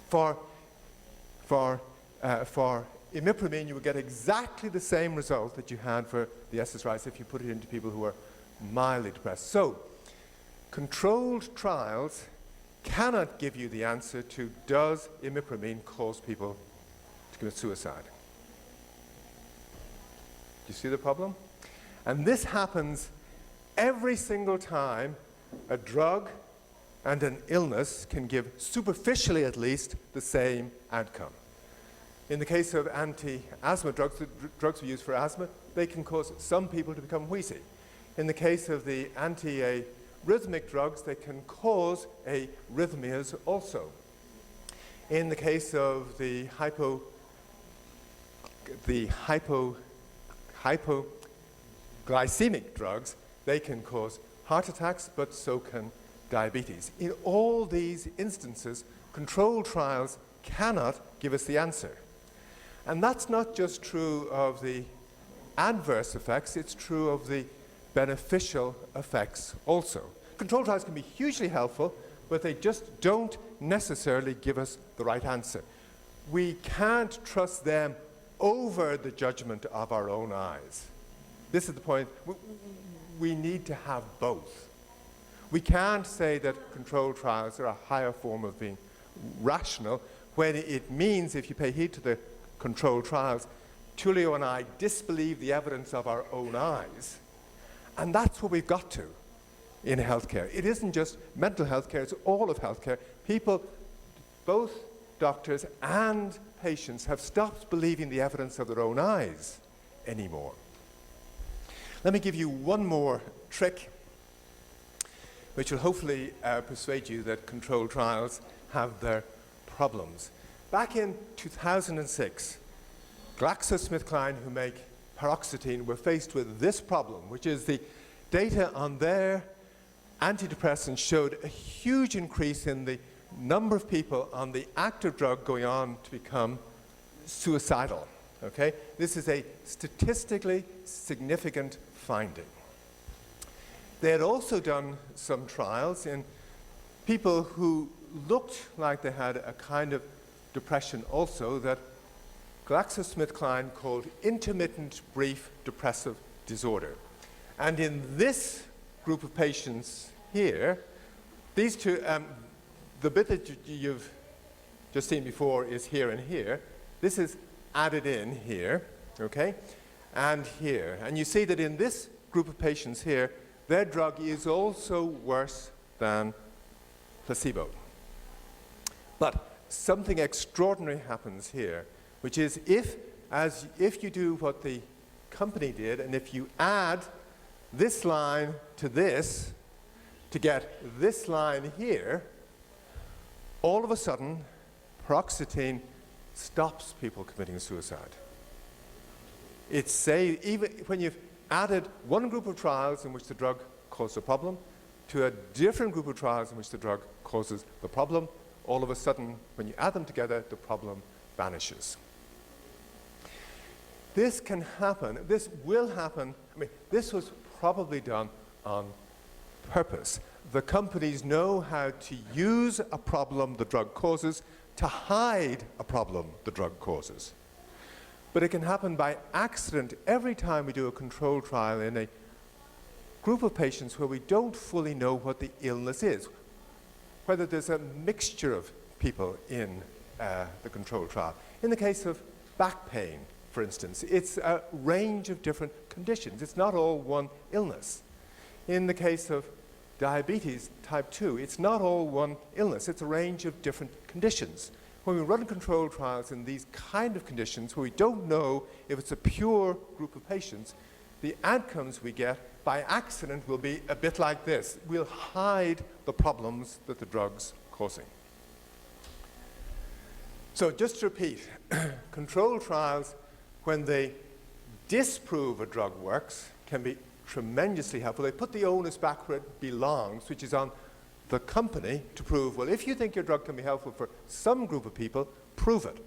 For imipramine, you would get exactly the same result that you had for the SSRIs if you put it into people who are mildly depressed. So, controlled trials cannot give you the answer to, does imipramine cause people to commit suicide? Do you see the problem? And this happens every single time a drug and an illness can give, superficially at least, the same outcome. In the case of anti-asthma drugs, the drugs we use for asthma, they can cause some people to become wheezy. In the case of the anti-arrhythmic drugs, they can cause arrhythmias also. In the case of the hypoglycemic drugs, they can cause heart attacks, but so can diabetes. In all these instances, controlled trials cannot give us the answer. And that's not just true of the adverse effects, it's true of the beneficial effects also. Control trials can be hugely helpful, but they just don't necessarily give us the right answer. we can't trust them over the judgment of our own eyes. This is the point. We need to have both. We can't say that controlled trials are a higher form of being rational when it means, if you pay heed to the controlled trials, Tullio and I disbelieve the evidence of our own eyes. And that's what we've got to in healthcare. It isn't just mental health care, it's all of healthcare. People, both doctors and patients, have stopped believing the evidence of their own eyes anymore. Let me give you one more trick, which will hopefully persuade you that controlled trials have their problems. Back in 2006, GlaxoSmithKline, who make paroxetine, were faced with this problem, which is the data on their antidepressants showed a huge increase in the number of people on the active drug going on to become suicidal. Okay? This is a statistically significant finding. They had also done some trials in people who looked like they had a kind of depression also that GlaxoSmithKline called intermittent brief depressive disorder. And in this group of patients here, these two, the bit that you've just seen before is here and here. This is added in here, okay, and here. And you see that in this group of patients here, their drug is also worse than placebo. But something extraordinary happens here, which is if you do what the company did, and if you add this line to this to get this line here, all of a sudden, paroxetine stops people committing suicide. Even when you've added one group of trials in which the drug caused a problem to a different group of trials in which the drug causes the problem, all of a sudden, when you add them together, the problem vanishes. This can happen, this will happen, I mean, this was probably done on purpose. The companies know how to use a problem the drug causes to hide a problem the drug causes. But it can happen by accident every time we do a controlled trial in a group of patients where we don't fully know what the illness is, whether there's a mixture of people in the controlled trial. In the case of back pain, for instance, it's a range of different conditions. It's not all one illness. In the case of diabetes type 2, it's not all one illness. It's a range of different conditions. When we run controlled trials in these kind of conditions where we don't know if it's a pure group of patients, the outcomes we get by accident will be a bit like this. We'll hide the problems that the drug's causing. So just to repeat, controlled trials, when they disprove a drug works, can be tremendously helpful. They put the onus back where it belongs, which is on the company to prove, well, if you think your drug can be helpful for some group of people, prove it.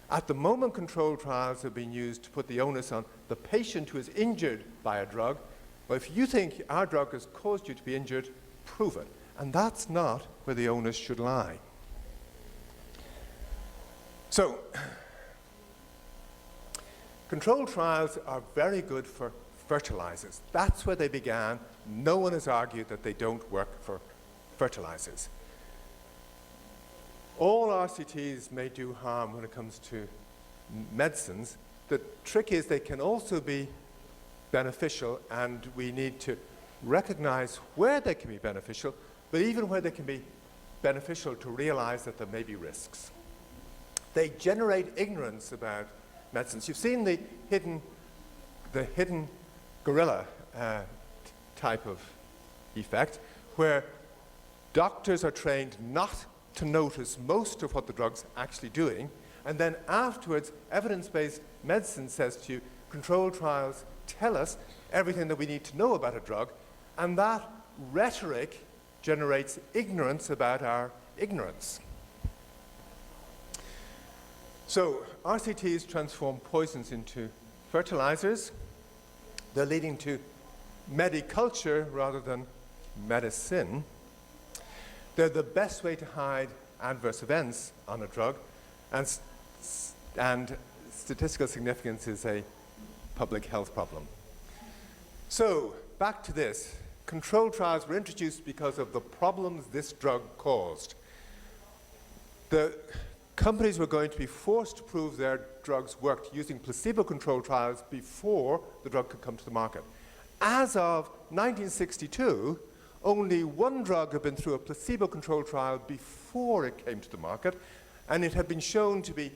At the moment, controlled trials are being used to put the onus on the patient who is injured by a drug. Well, if you think our drug has caused you to be injured, prove it. And that's not where the onus should lie. So, controlled trials are very good for fertilizers. That's where they began. No one has argued that they don't work for fertilizers. All RCTs may do harm when it comes to medicines. The trick is they can also be beneficial, and we need to recognize where they can be beneficial, but even where they can be beneficial, to realize that there may be risks. They generate ignorance about medicines. You've seen the hidden gorilla type of effect, where doctors are trained not to notice most of what the drug's actually doing, and then afterwards, evidence-based medicine says to you, controlled trials tell us everything that we need to know about a drug, and that rhetoric generates ignorance about our ignorance. So RCTs transform poisons into fertilizers. They're leading to mediculture rather than medicine. They're the best way to hide adverse events on a drug. And and statistical significance is a public health problem. So, back to this. Controlled trials were introduced because of the problems this drug caused. The companies were going to be forced to prove their drugs worked using placebo-controlled trials before the drug could come to the market. As of 1962, only one drug had been through a placebo-controlled trial before it came to the market, and it had been shown to be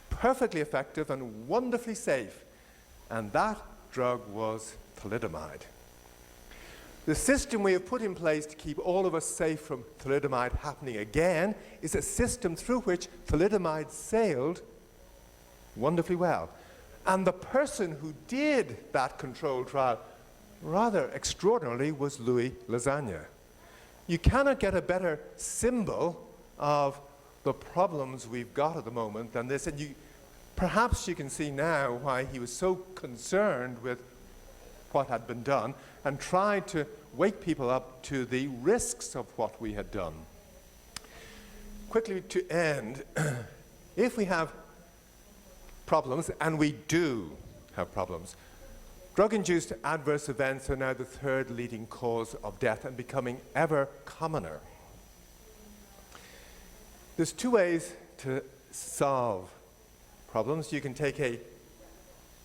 perfectly effective and wonderfully safe, and that drug was thalidomide. The system we have put in place to keep all of us safe from thalidomide happening again is a system through which thalidomide sailed wonderfully well. And the person who did that controlled trial, rather extraordinarily, was Louis Lasagna. You cannot get a better symbol of the problems we've got at the moment than this. And perhaps you can see now why he was so concerned with what had been done and tried to wake people up to the risks of what we had done. Quickly to end, if we have problems, and we do have problems, drug-induced adverse events are now the third leading cause of death and becoming ever commoner. There's two ways to solve problems. You can take a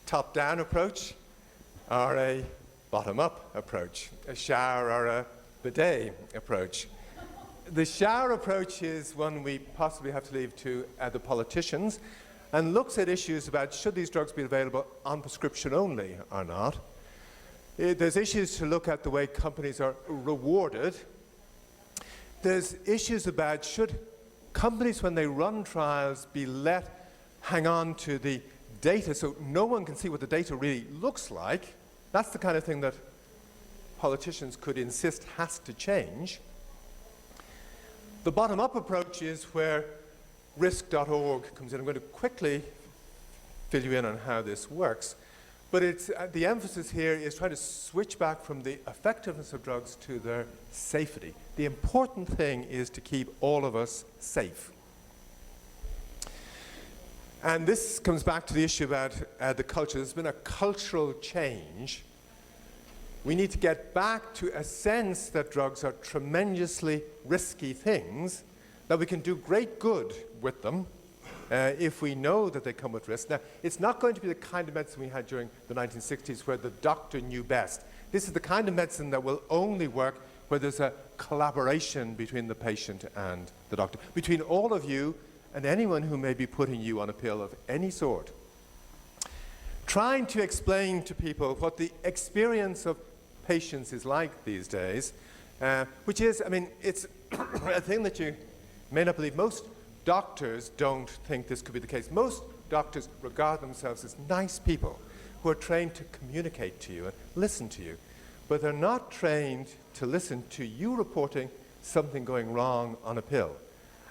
top-down approach or a bottom-up approach, a shower or a bidet approach. The shower approach is one we possibly have to leave to the politicians and looks at issues about should these drugs be available on prescription only or not. There's issues to look at the way companies are rewarded. There's issues about should companies, when they run trials, be let hang on to the data so no one can see what the data really looks like. That's the kind of thing that politicians could insist has to change. The bottom-up approach is where risk.org comes in. I'm going to quickly fill you in on how this works. But it's, the emphasis here is trying to switch back from the effectiveness of drugs to their safety. The important thing is to keep all of us safe. And this comes back to the issue about the culture. There's been a cultural change. We need to get back to a sense that drugs are tremendously risky things, that we can do great good with them if we know that they come with risk. Now, it's not going to be the kind of medicine we had during the 1960s where the doctor knew best. This is the kind of medicine that will only work where there's a collaboration between the patient and the doctor, between all of you and anyone who may be putting you on a pill of any sort. Trying to explain to people what the experience of patients is like these days, which is, I mean, it's a thing that you may not believe. Most doctors don't think this could be the case. Most doctors regard themselves as nice people who are trained to communicate to you and listen to you, but they're not trained to listen to you reporting something going wrong on a pill.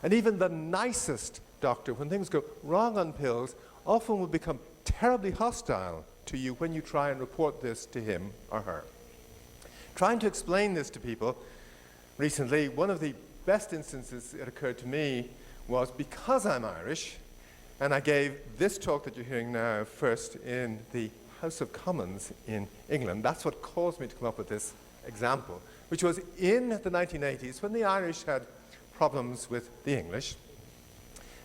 And even the nicest doctor, when things go wrong on pills, often will become terribly hostile to you when you try and report this to him or her. Trying to explain this to people recently, one of the best instances that occurred to me was because I'm Irish, and I gave this talk that you're hearing now first in the House of Commons in England. That's what caused me to come up with this example, which was in the 1980s when the Irish had problems with the English.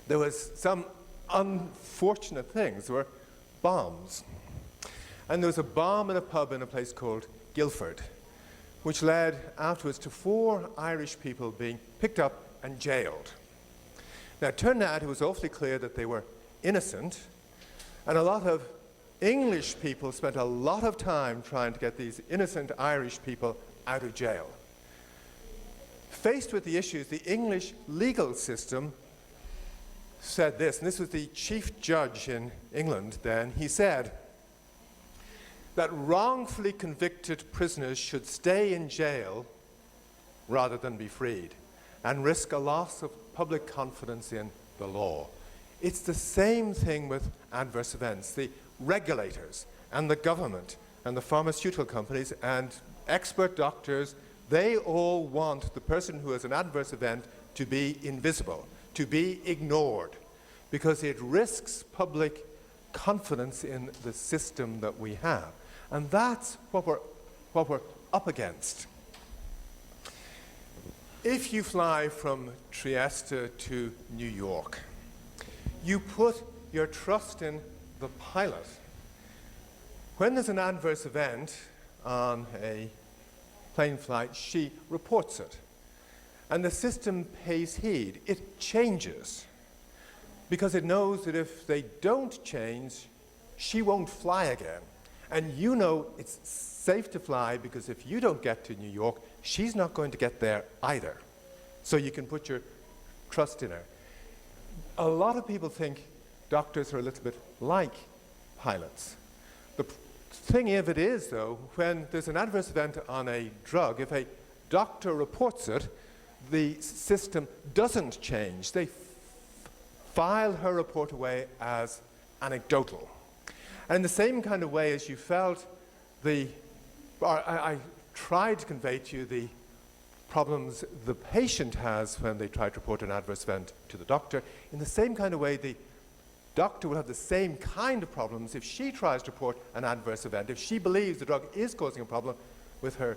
There was some unfortunate things. There were bombs. And there was a bomb in a pub in a place called Guildford, which led afterwards to 4 Irish people being picked up and jailed. Now, it turned out it was awfully clear that they were innocent, and a lot of English people spent a lot of time trying to get these innocent Irish people out of jail. Faced with the issues, the English legal system said this, and this was the chief judge in England then. He said that wrongfully convicted prisoners should stay in jail rather than be freed and risk a loss of public confidence in the law. It's the same thing with adverse events. The regulators and the government and the pharmaceutical companies and expert doctors, they all want the person who has an adverse event to be invisible, to be ignored, because it risks public confidence in the system that we have. And that's what we're up against. If you fly from Trieste to New York, you put your trust in the pilot. When there's an adverse event on a plane flight, she reports it. And the system pays heed. It changes because it knows that if they don't change, she won't fly again. And you know it's safe to fly because if you don't get to New York, she's not going to get there either. So you can put your trust in her. A lot of people think doctors are a little bit like pilots. The thing of it is, though, when there's an adverse event on a drug, if a doctor reports it, the system doesn't change. They file her report away as anecdotal. And in the same kind of way as you felt I tried to convey to you the problems the patient has when they try to report an adverse event to the doctor, in the same kind of way the doctor will have the same kind of problems if she tries to report an adverse event, if she believes the drug is causing a problem with her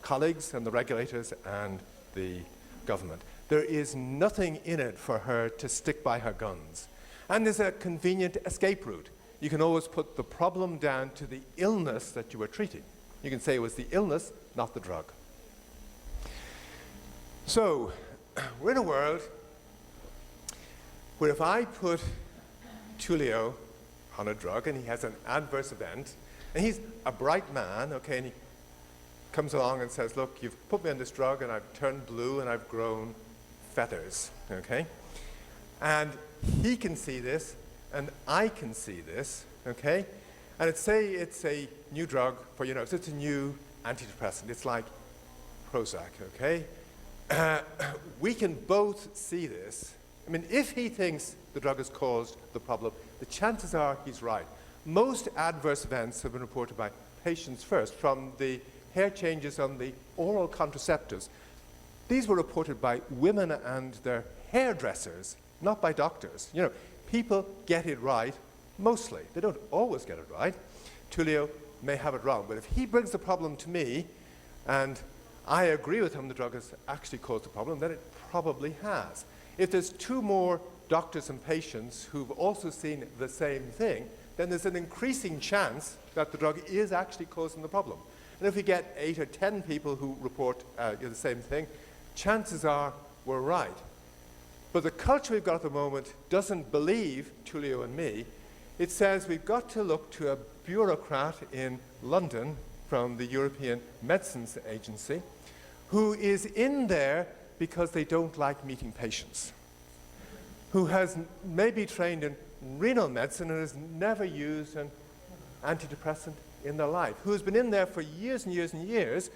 colleagues and the regulators and the government. There is nothing in it for her to stick by her guns. And there's a convenient escape route. You can always put the problem down to the illness that you were treating. You can say it was the illness, not the drug. So, we're in a world where if I put Tullio on a drug and he has an adverse event, and he's a bright man, okay, and he comes along and says, look, you've put me on this drug and I've turned blue and I've grown feathers, okay? And he can see this and I can see this, okay? And say it's a new drug for your nerves. It's a new antidepressant. It's like Prozac, okay? We can both see this. I mean, if he thinks the drug has caused the problem, the chances are he's right. Most adverse events have been reported by patients first, from the hair changes on the oral contraceptives. These were reported by women and their hairdressers, not by doctors. You know, people get it right mostly. They don't always get it right. Tullio may have it wrong, but if he brings the problem to me and I agree with him the drug has actually caused the problem, then it probably has. If there's two more doctors and patients who've also seen the same thing, then there's an increasing chance that the drug is actually causing the problem. And if we get 8 or 10 people who report the same thing, chances are we're right. But the culture we've got at the moment doesn't believe Tullio and me. It says we've got to look to a bureaucrat in London from the European Medicines Agency who is in there because they don't like meeting patients, who has maybe trained in renal medicine and has never used an antidepressant in their life, who has been in there for years and years and years,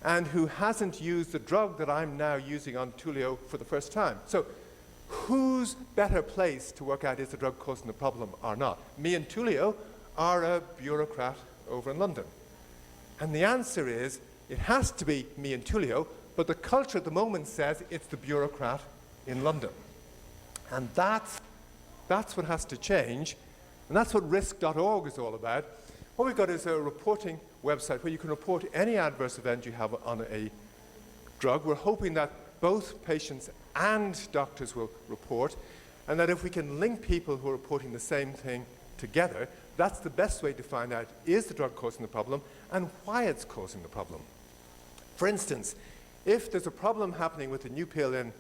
and who hasn't used the drug that I'm now using on Tullio for the first time. So who's better placed to work out is the drug causing the problem or not? Me and Tullio are a bureaucrat over in London. And the answer is, it has to be me and Tullio, but the culture at the moment says it's the bureaucrat in London. And that's what has to change, and that's what risk.org is all about. What we've got is a reporting website where you can report any adverse event you have on a drug. We're hoping that both patients and doctors will report, and that if we can link people who are reporting the same thing together, that's the best way to find out, is the drug causing the problem and why it's causing the problem. For instance, if there's a problem happening with a new pill in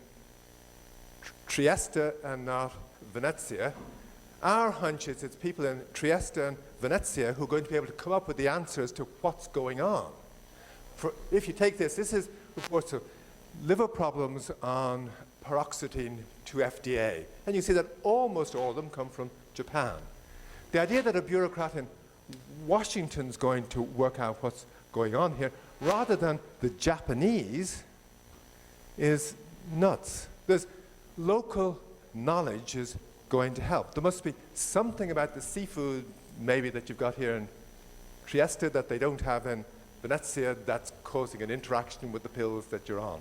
Trieste and not Venezia, our hunch is it's people in Trieste and Venezia who are going to be able to come up with the answers to what's going on. If you take this is reports of liver problems on paroxetine 2-FDA, and you see that almost all of them come from Japan. The idea that a bureaucrat in Washington's going to work out what's going on here, rather than the Japanese, is nuts. There's local knowledge is going to help. There must be something about the seafood maybe that you've got here in Trieste that they don't have in Venezia that's causing an interaction with the pills that you're on.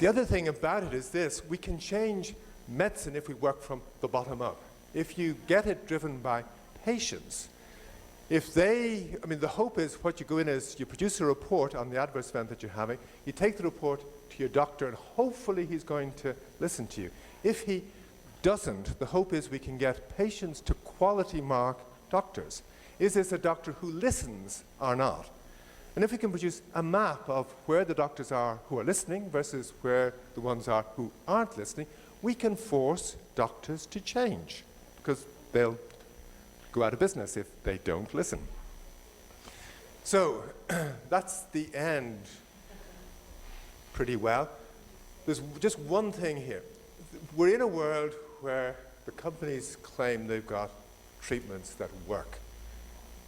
The other thing about it is this: we can change medicine if we work from the bottom up. If you get it driven by patients, the hope is what you go in is you produce a report on the adverse event that you're having, you take the report to your doctor, and hopefully he's going to listen to you. If he doesn't, the hope is we can get patients to quality mark doctors. Is this a doctor who listens or not? And if we can produce a map of where the doctors are who are listening versus where the ones are who aren't listening, we can force doctors to change, because they'll go out of business if they don't listen. So that's the end pretty well. There's just one thing here. We're in a world where the companies claim they've got treatments that work.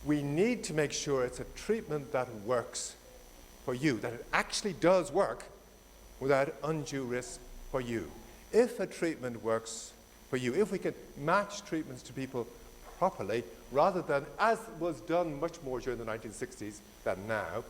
We need to make sure it's a treatment that works for you, that it actually does work without undue risk for you. If a treatment works for you, if we can match treatments to people properly, rather than, as was done much more during the 1960s than now,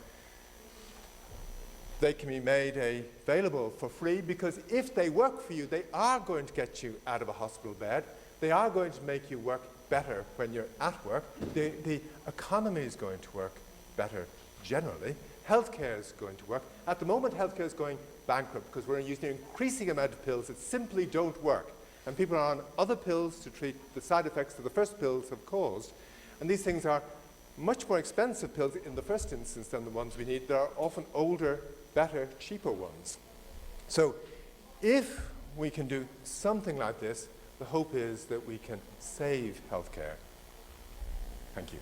they can be made available for free, because if they work for you, they are going to get you out of a hospital bed. They are going to make you work better when you're at work. The economy is going to work better generally. Healthcare is going to work. At the moment, healthcare is going bankrupt because we're using an increasing amount of pills that simply don't work. And people are on other pills to treat the side effects that the first pills have caused. And these things are much more expensive pills in the first instance than the ones we need. There are often older, better, cheaper ones. So if we can do something like this, the hope is that we can save healthcare. Thank you.